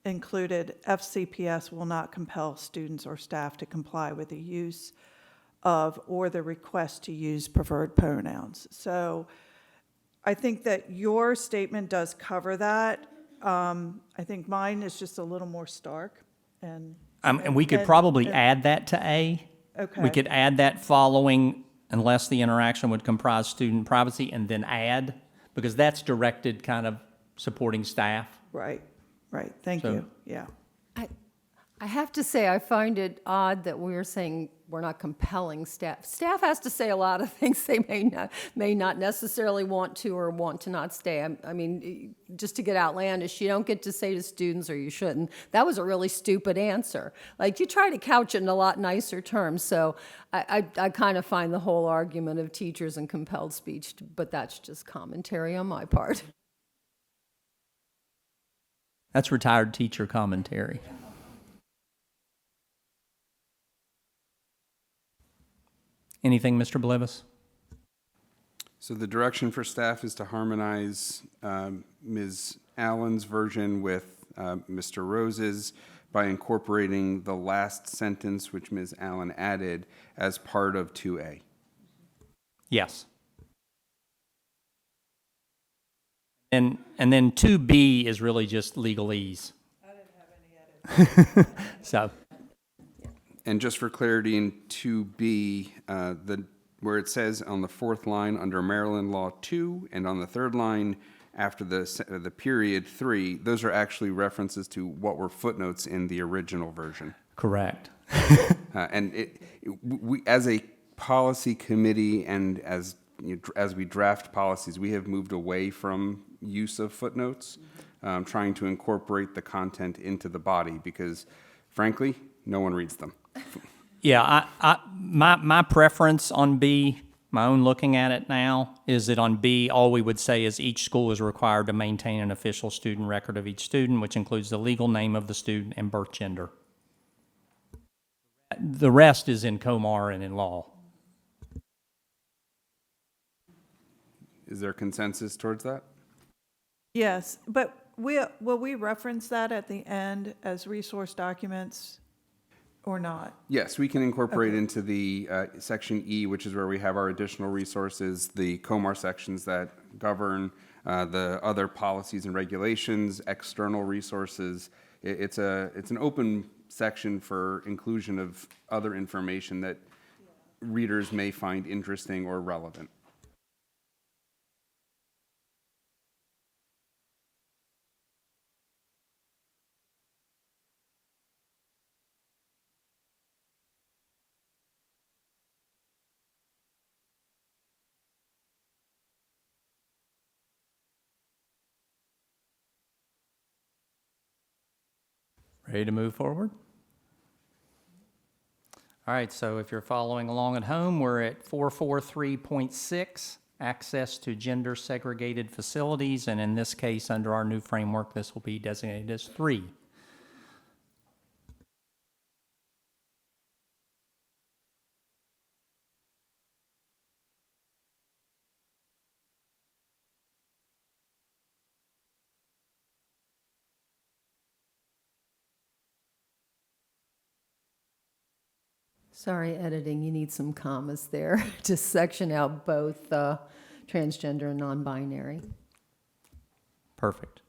included FCPS will not compel students or staff to comply with the use of or the request to use preferred pronouns. So I think that your statement does cover that. I think mine is just a little more stark. And we could probably add that to A. Okay. We could add that following, unless the interaction would comprise student privacy, and then add, because that's directed kind of supporting staff. Right. Thank you. Yeah. I have to say, I find it odd that we're saying we're not compelling staff. Staff has to say a lot of things they may not necessarily want to or want to not stay. I mean, just to get outlandish, you don't get to say to students, or you shouldn't. That was a really stupid answer. Like, you try to couch it in a lot nicer terms. So I kind of find the whole argument of teachers and compelled speech, but that's just commentary on my part. That's retired teacher commentary. Anything, Mr. Blevis? So the direction for staff is to harmonize Ms. Allen's version with Mr. Rose's by incorporating the last sentence, which Ms. Allen added, as part of 2A. Yes. And then 2B is really just legalese. I didn't have any edits. So. And just for clarity, in 2B, where it says on the fourth line under Maryland Law 2, and on the third line after the period 3, those are actually references to what were footnotes in the original version. Correct. And we, as a policy committee and as we draft policies, we have moved away from use of footnotes, trying to incorporate the content into the body because, frankly, no one reads them. Yeah, my preference on B, my own looking at it now, is that on B, all we would say is each school is required to maintain an official student record of each student, which includes the legal name of the student and birth gender. The rest is in COMAR and in law. Is there consensus towards that? Yes, but will we reference that at the end as resource documents or not? Yes, we can incorporate into the section E, which is where we have our additional resources, the COMAR sections that govern the other policies and regulations, external resources. It's an open section for inclusion of other information that readers may find interesting or relevant. Ready to move forward? All right, so if you're following along at home, we're at 443.6, access to gender segregated facilities, and in this case, under our new framework, this will be designated as 3. Sorry, editing, you need some commas there to section out both transgender and non-binary. Perfect.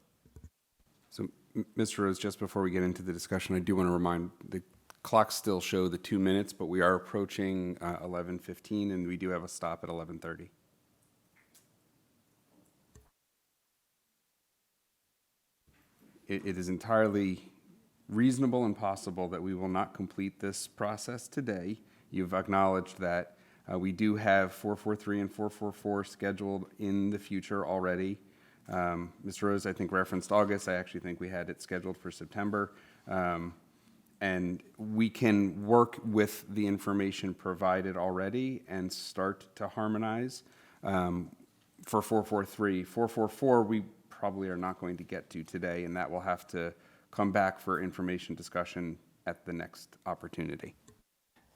So, Mr. Rose, just before we get into the discussion, I do want to remind the clocks still show the 2 minutes, but we are approaching 11:15, and we do have a stop at 11:30. It is entirely reasonable and possible that we will not complete this process today. You've acknowledged that we do have 443 and 444 scheduled in the future already. Mr. Rose, I think, referenced August. I actually think we had it scheduled for September. And we can work with the information provided already and start to harmonize. For 443, 444, we probably are not going to get to today, and that will have to come back for information discussion at the next opportunity.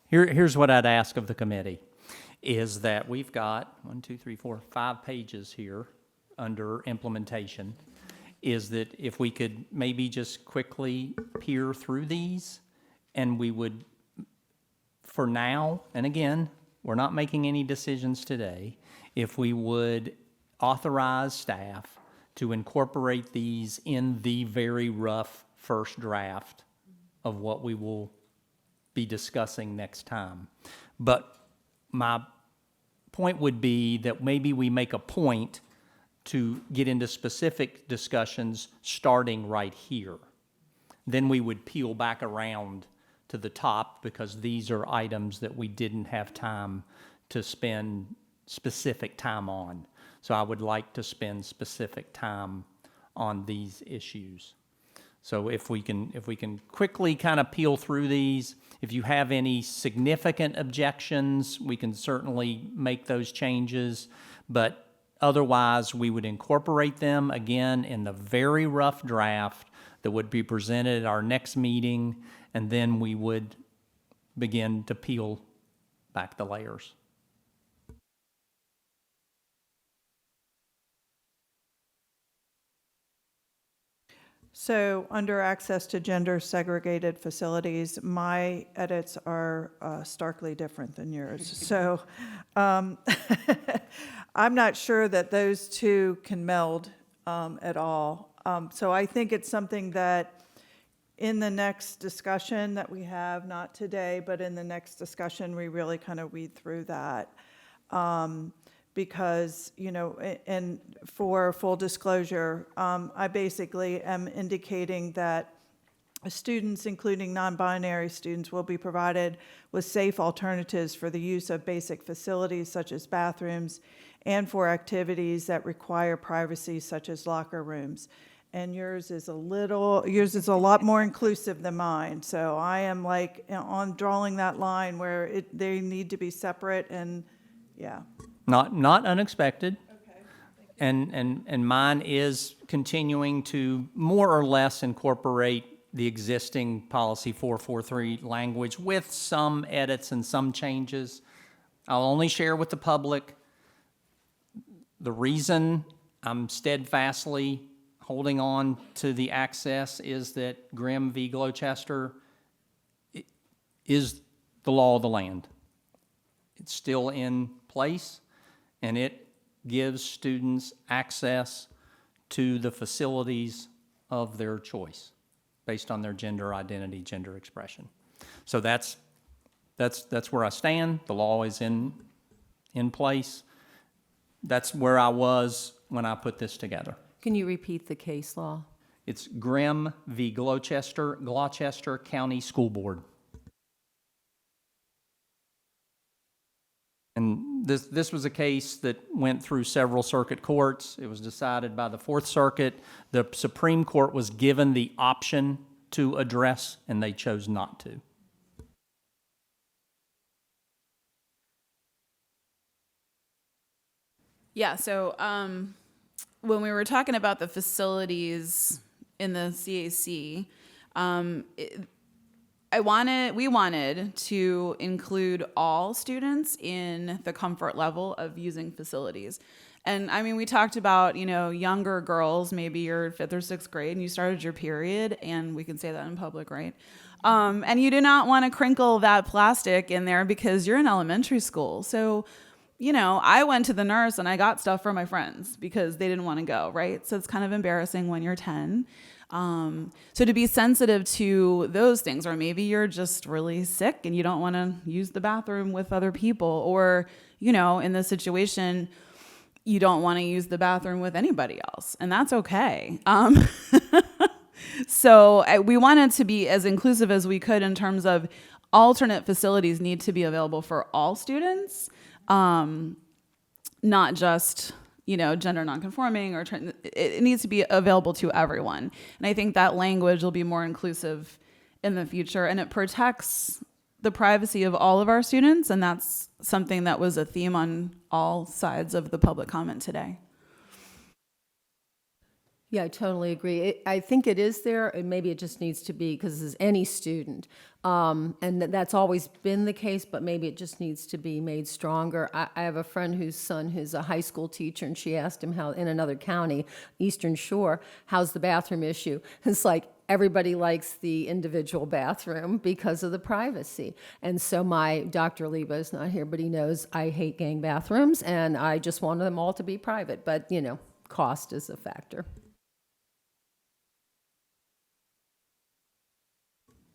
Here's what I'd ask of the committee, is that we've got 5 pages here under implementation, is that if we could maybe just quickly peer through these, and we would, for now, and again, we're not making any decisions today, if we would authorize staff to incorporate these in the very rough first draft of what we will be discussing next time. But my point would be that maybe we make a point to get into specific discussions starting right here. Then we would peel back around to the top because these are items that we didn't have time to spend specific time on. So I would like to spend specific time on these issues. So if we can quickly kind of peel through these, if you have any significant objections, we can certainly make those changes, but otherwise we would incorporate them again in the very rough draft that would be presented at our next meeting, and then we would begin to peel back the layers. So under access to gender segregated facilities, my edits are starkly different than yours. So I'm not sure that those two can meld at all. So I think it's something that in the next discussion that we have, not today, but in the next discussion, we really kind of weed through that. Because, and for full disclosure, I basically am indicating that students, including non-binary students, will be provided with safe alternatives for the use of basic facilities such as bathrooms and for activities that require privacy such as locker rooms. And yours is a lot more inclusive than mine. So I am like on drawing that line where they need to be separate and, yeah. Not unexpected. And mine is continuing to more or less incorporate the existing policy 443 language with some edits and some changes. I'll only share with the public the reason I'm steadfastly holding on to the access is that Grimm v. Gloucester is the law of the land. It's still in place, and it gives students access to the facilities of their choice based on their gender identity, gender expression. So that's where I stand. The law is in place. That's where I was when I put this together. Can you repeat the case law? It's Grimm v. Gloucester County School Board. And this was a case that went through several circuit courts. It was decided by the Fourth Circuit. The Supreme Court was given the option to address, and they chose not to. Yeah, so when we were talking about the facilities in the CAC, we wanted to include all students in the comfort level of using facilities. And I mean, we talked about, younger girls, maybe you're 5th or 6th grade and you started your period, and we can say that in public, right? And you do not want to crinkle that plastic in there because you're in elementary school. So, I went to the nurse and I got stuff for my friends because they didn't want to go, right? So it's kind of embarrassing when you're 10. So to be sensitive to those things, or maybe you're just really sick and you don't want to use the bathroom with other people, or, in this situation, you don't want to use the bathroom with anybody else, and that's okay. So we wanted to be as inclusive as we could in terms of alternate facilities need to be available for all students, not just gender nonconforming or it needs to be available to everyone. And I think that language will be more inclusive in the future, and it protects the privacy of all of our students, and that's something that was a theme on all sides of the public comment today. Yeah, I totally agree. I think it is there, and maybe it just needs to be, because it's any student. And that's always been the case, but maybe it just needs to be made stronger. I have a friend whose son who's a high school teacher, and she asked him how, in another county, Eastern Shore, how's the bathroom issue? It's like everybody likes the individual bathroom because of the privacy. And so my Dr. Leba is not here, but he knows I hate gang bathrooms, and I just want them all to be private. But, cost is a factor.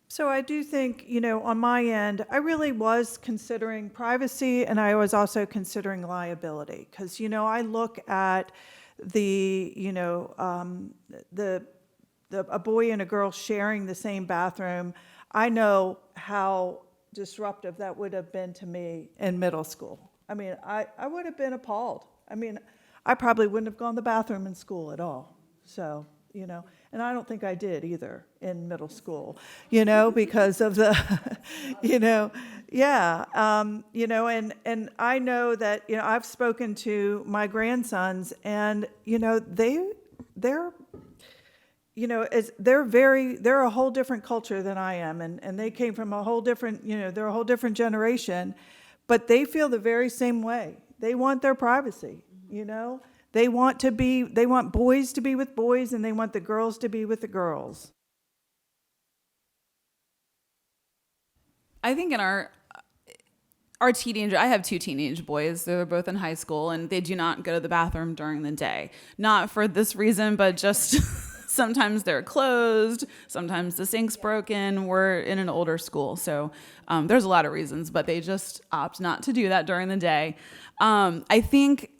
So I do think, on my end, I really was considering privacy, and I was also considering liability, because, I look at a boy and a girl sharing the same bathroom. I know how disruptive that would have been to me in middle school. I mean, I would have been appalled. I mean, I probably wouldn't have gone to the bathroom in school at all. So, and I don't think I did either in middle school, because of the, and I know that, I've spoken to my grandsons, and, they're a whole different culture than I am, and they came from a whole different, they're a whole different generation, but they feel the very same way. They want their privacy, They want boys to be with boys, and they want the girls to be with the girls. I think in our teenager, I have 2 teenage boys. They're both in high school, and they do not go to the bathroom during the day. Not for this reason, but just sometimes they're closed, sometimes the sink's broken. We're in an older school, so there's a lot of reasons, but they just opt not to do that during the day. I think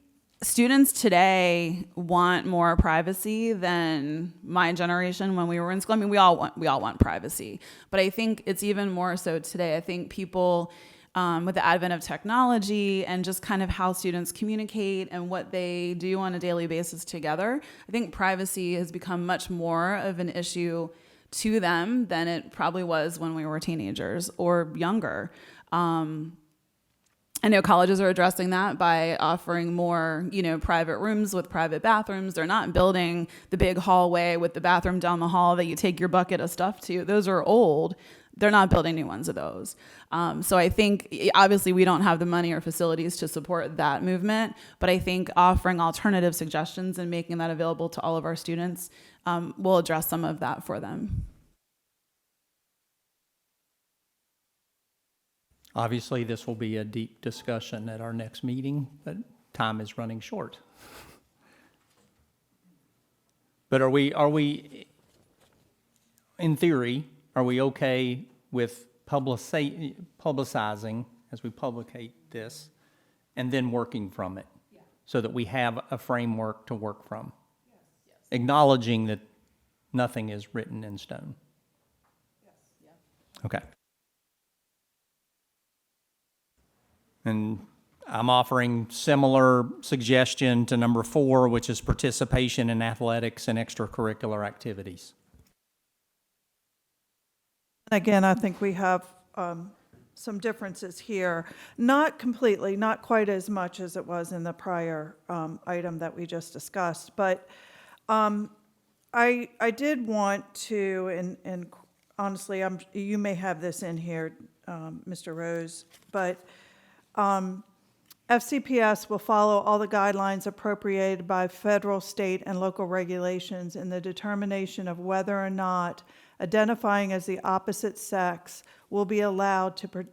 students today want more privacy than my generation when we were in school. I mean, we all want privacy, but I think it's even more so today. I think people, with the advent of technology and just kind of how students communicate and what they do on a daily basis together, I think privacy has become much more of an issue to them than it probably was when we were teenagers or younger. I know colleges are addressing that by offering more, private rooms with private bathrooms. They're not building the big hallway with the bathroom down the hall that you take your bucket of stuff to. Those are old. They're not building new ones of those. So I think, obviously, we don't have the money or facilities to support that movement, but I think offering alternative suggestions and making that available to all of our students will address some of that for them. Obviously, this will be a deep discussion at our next meeting, but time is running short. But are we, in theory, are we okay with publicizing as we publicate this and then working from it so that we have a framework to work from? Yes. Acknowledging that nothing is written in stone. Yes. Okay. And I'm offering similar suggestion to number 4, which is participation in athletics and extracurricular activities. Again, I think we have some differences here. Not completely, not quite as much as it was in the prior item that we just discussed, but I did want to, and honestly, you may have this in here, Mr. Rose, but FCPS will follow all the guidelines appropriated by federal, state, and local regulations in the determination of whether or not identifying as the opposite sex will be allowed to,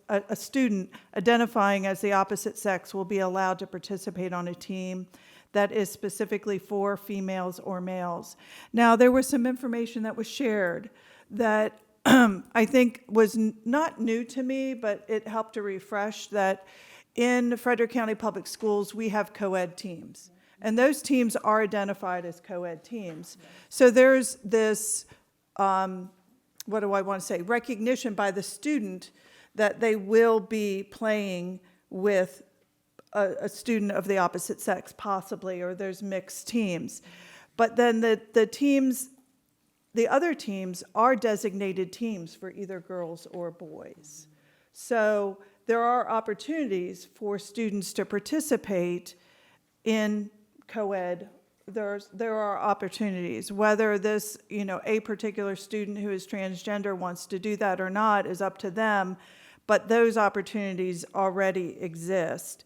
a student identifying as the opposite sex will be allowed to participate on a team that is specifically for females or males. Now, there was some information that was shared that I think was not new to me, but it helped to refresh that in Frederick County Public Schools, we have co-ed teams. And those teams are identified as co-ed teams. So there's this, what do I want to say, recognition by the student that they will be playing with a student of the opposite sex, possibly, or there's mixed teams. But then the teams, the other teams are designated teams for either girls or boys. So there are opportunities for students to participate in co-ed. There are opportunities. Whether this, a particular student who is transgender wants to do that or not is up to them, but those opportunities already exist.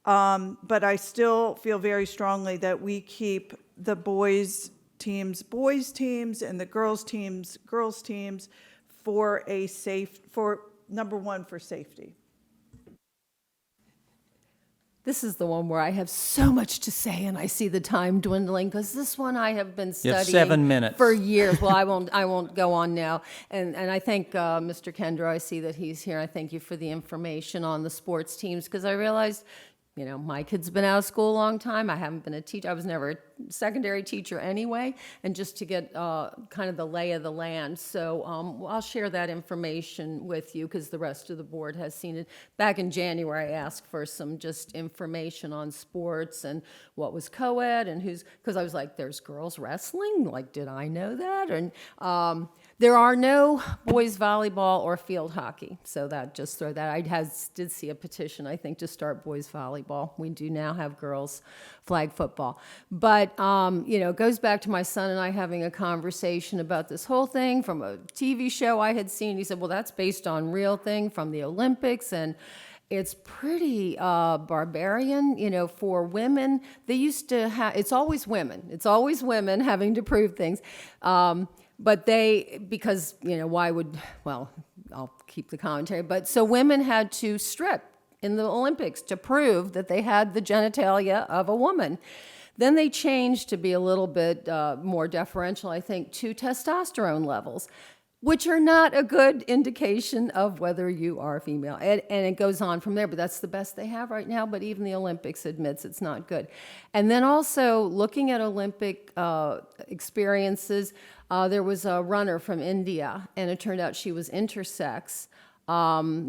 But I still feel very strongly that we keep the boys teams, and the girls teams, for number one, for safety. This is the one where I have so much to say, and I see the time dwindling, because this one I have been studying. You have 7 minutes. For years. Well, I won't go on now. And I thank Mr. Kendra. I see that he's here. I thank you for the information on the sports teams, because I realized, my kid's been out of school a long time. I haven't been a teacher. I was never a secondary teacher anyway, and just to get kind of the lay of the land. So I'll share that information with you, because the rest of the board has seen it. Back in January, I asked for some just information on sports and what was co-ed and because I was like, there's girls wrestling? Like, did I know that? And there are no boys volleyball or field hockey. So that just throw that. I did see a petition, I think, to start boys volleyball. We do now have girls flag football. But, it goes back to my son and I having a conversation about this whole thing from a TV show I had seen. He said, well, that's based on real thing from the Olympics. And it's pretty barbarian, for women. They used to have, it's always women having to prove things. But because, I'll keep the commentary, but so women had to strip in the Olympics to prove that they had the genitalia of a woman. Then they changed to be a little bit more deferential, I think, to testosterone levels, which are not a good indication of whether you are female. And it goes on from there, but that's the best they have right now. But even the Olympics admits it's not good. And then also looking at Olympic experiences, there was a runner from India, and it turned out she was intersex,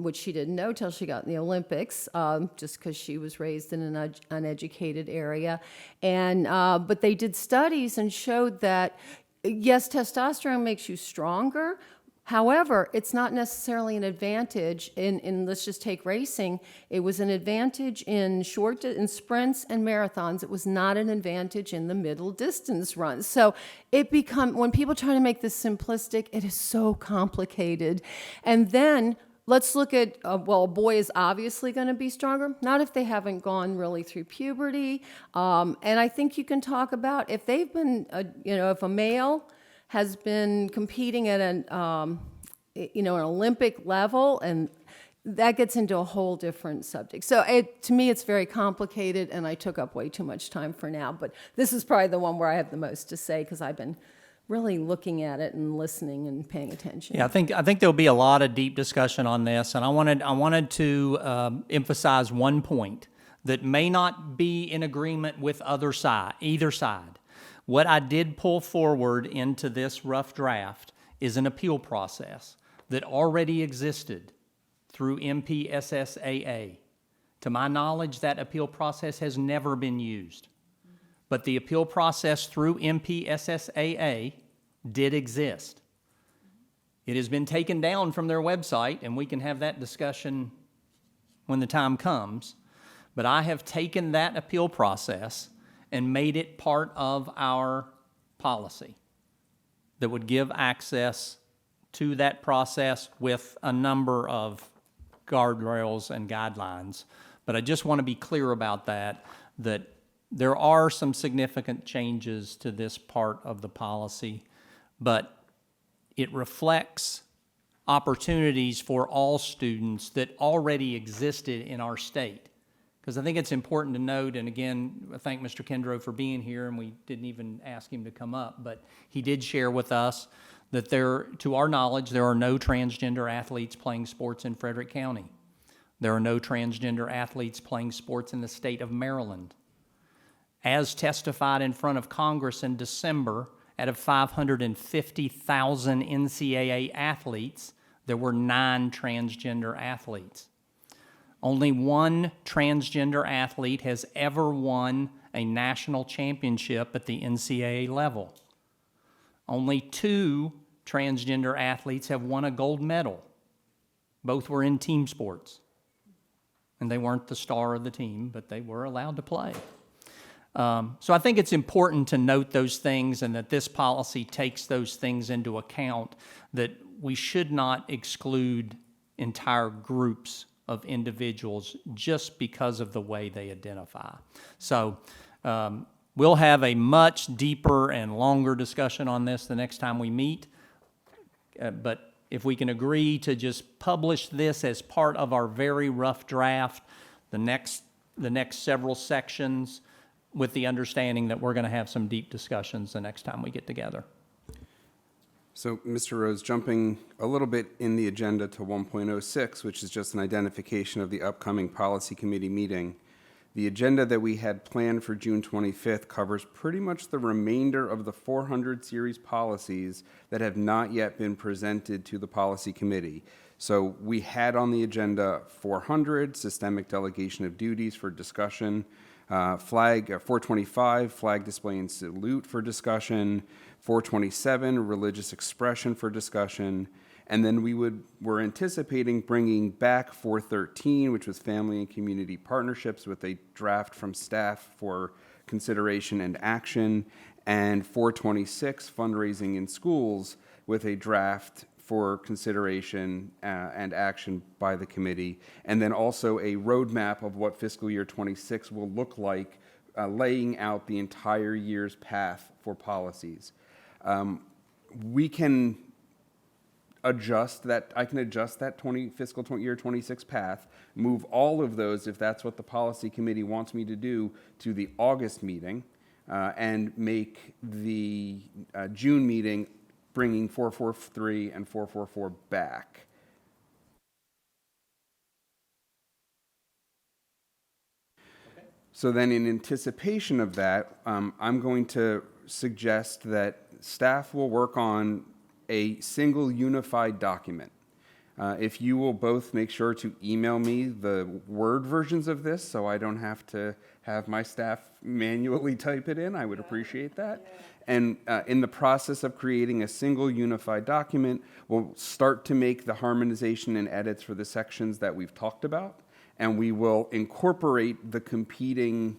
which she didn't know till she got in the Olympics, just because she was raised in an uneducated area. And but they did studies and showed that yes, testosterone makes you stronger. However, it's not necessarily an advantage in let's just take racing. It was an advantage in in sprints and marathons. It was not an advantage in the middle distance runs. So when people try to make this simplistic, it is so complicated. And then let's look at, well, a boy is obviously going to be stronger, not if they haven't gone really through puberty. And I think you can talk about if they've been, if a male has been competing at an Olympic level, and that gets into a whole different subject. So to me, it's very complicated, and I took up way too much time for now. But this is probably the one where I have the most to say because I've been really looking at it and listening and paying attention. Yeah, I think there'll be a lot of deep discussion on this, and I wanted to emphasize one point that may not be in agreement with either side. What I did pull forward into this rough draft is an appeal process that already existed through MPSSAA. To my knowledge, that appeal process has never been used. But the appeal process through MPSSAA did exist. It has been taken down from their website, and we can have that discussion when the time comes. But I have taken that appeal process and made it part of our policy that would give access to that process with a number of guardrails and guidelines. But I just want to be clear about that there are some significant changes to this part of the policy, but it reflects opportunities for all students that already existed in our state. Because I think it's important to note, and again, I thank Mr. Kendrow for being here, and we didn't even ask him to come up, but he did share with us that to our knowledge, there are no transgender athletes playing sports in Frederick County. There are no transgender athletes playing sports in the state of Maryland. As testified in front of Congress in December, out of 550,000 NCAA athletes, there were 9 transgender athletes. Only one transgender athlete has ever won a national championship at the NCAA level. Only 2 transgender athletes have won a gold medal. Both were in team sports. And they weren't the star of the team, but they were allowed to play. So I think it's important to note those things and that this policy takes those things into account, that we should not exclude entire groups of individuals just because of the way they identify. So we'll have a much deeper and longer discussion on this the next time we meet. But if we can agree to just publish this as part of our very rough draft, the next several sections, with the understanding that we're going to have some deep discussions the next time we get together. So, Mr. Rose, jumping a little bit in the agenda to 1.06, which is just an identification of the upcoming policy committee meeting, the agenda that we had planned for June 25th covers pretty much the remainder of the 400 series policies that have not yet been presented to the policy committee. So we had on the agenda 400, systemic delegation of duties for discussion, 425, flag display and salute for discussion, 427, religious expression for discussion, and then we're anticipating bringing back 413, which was family and community partnerships, with a draft from staff for consideration and action, and 426, fundraising in schools, with a draft for consideration and action by the committee, and then also a roadmap of what fiscal year 26 will look like, laying out the entire year's path for policies. We can adjust that. I can adjust that fiscal year 26 path, move all of those, if that's what the policy committee wants me to do, to the August meeting. and make the June meeting bringing 443 and 444 back. So then in anticipation of that, I'm going to suggest that staff will work on a single unified document. If you will both make sure to email me the Word versions of this so I don't have to have my staff manually type it in, I would appreciate that. And in the process of creating a single unified document, we'll start to make the harmonization and edits for the sections that we've talked about, and we will incorporate the competing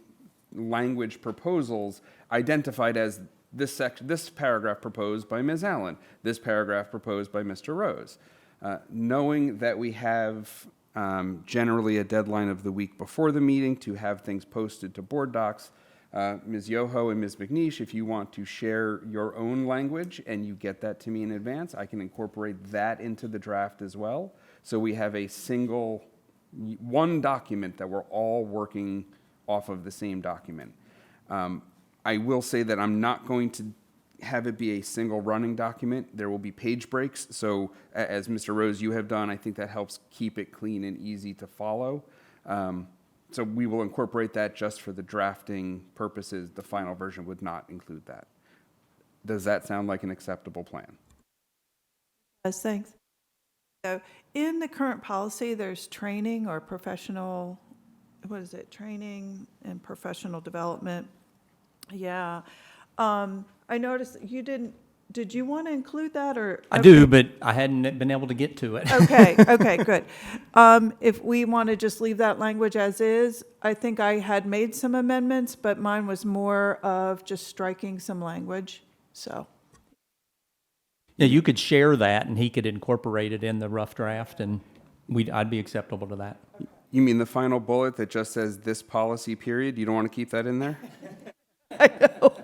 language proposals identified as this paragraph proposed by Ms. Allen, this paragraph proposed by Mr. Rose. Knowing that we have generally a deadline of the week before the meeting to have things posted to board docs, Ms. Yoho and Ms. McNeish, if you want to share your own language and you get that to me in advance, I can incorporate that into the draft as well. So we have a single, one document that we're all working off of the same document. I will say that I'm not going to have it be a single running document. There will be page breaks. So as Mr. Rose, you have done, I think that helps keep it clean and easy to follow. So we will incorporate that just for the drafting purposes. The final version would not include that. Does that sound like an acceptable plan? Yes, thanks. So in the current policy, there's training or professional, what is it? Training and professional development. Yeah. I noticed you did you want to include that or? I do, but I hadn't been able to get to it. Okay, good. If we want to just leave that language as is, I think I had made some amendments, but mine was more of just striking some language, so. Yeah, you could share that and he could incorporate it in the rough draft and I'd be acceptable to that. You mean the final bullet that just says this policy period? You don't want to keep that in there? I know.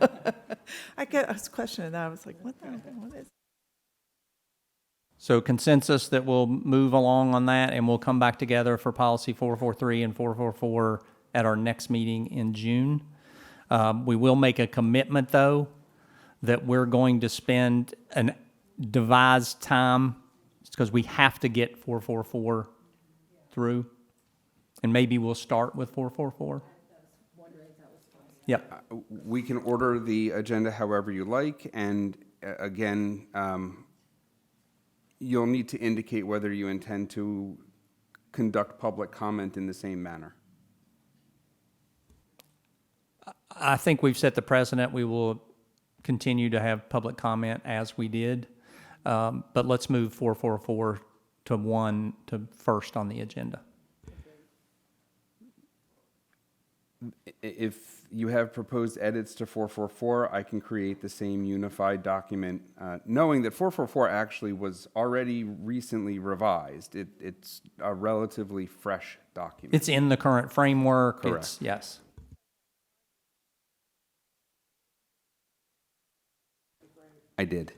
I was questioning that. I was like, what is? So consensus that we'll move along on that and we'll come back together for policy 443 and 444 at our next meeting in June. We will make a commitment though that we're going to spend an devised time because we have to get 444 through. And maybe we'll start with 444. Yep. We can order the agenda however you like, and again, you'll need to indicate whether you intend to conduct public comment in the same manner. I think we've set the precedent. We will continue to have public comment as we did, but let's move 444 to first on the agenda. If you have proposed edits to 444, I can create the same unified document, knowing that 444 actually was already recently revised. It's a relatively fresh document. It's in the current framework. Correct. Yes. I did.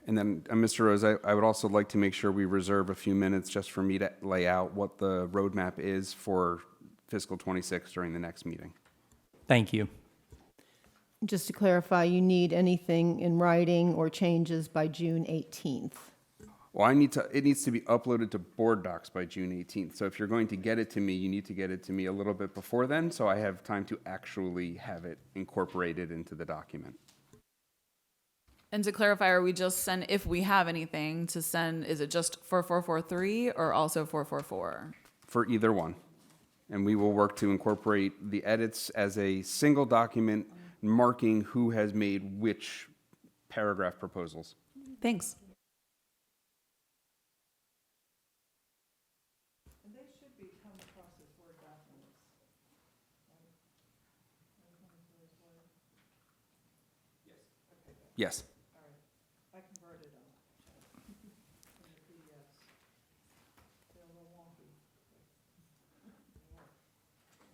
And then, Mr. Rose, I would also like to make sure we reserve a few minutes just for me to lay out what the roadmap is for fiscal 26 during the next meeting. Thank you. Just to clarify, you need anything in writing or changes by June 18th. Well, it needs to be uploaded to board docs by June 18th. So if you're going to get it to me, you need to get it to me a little bit before then, so I have time to actually have it incorporated into the document. And to clarify, are we just send, if we have anything to send, is it just for 443 or also 444? For either one. And we will work to incorporate the edits as a single document marking who has made which paragraph proposals. Thanks. Yes.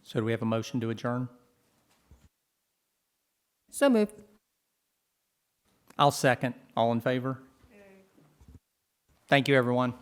So do we have a motion to adjourn? So moved. I'll second. All in favor? Thank you, everyone.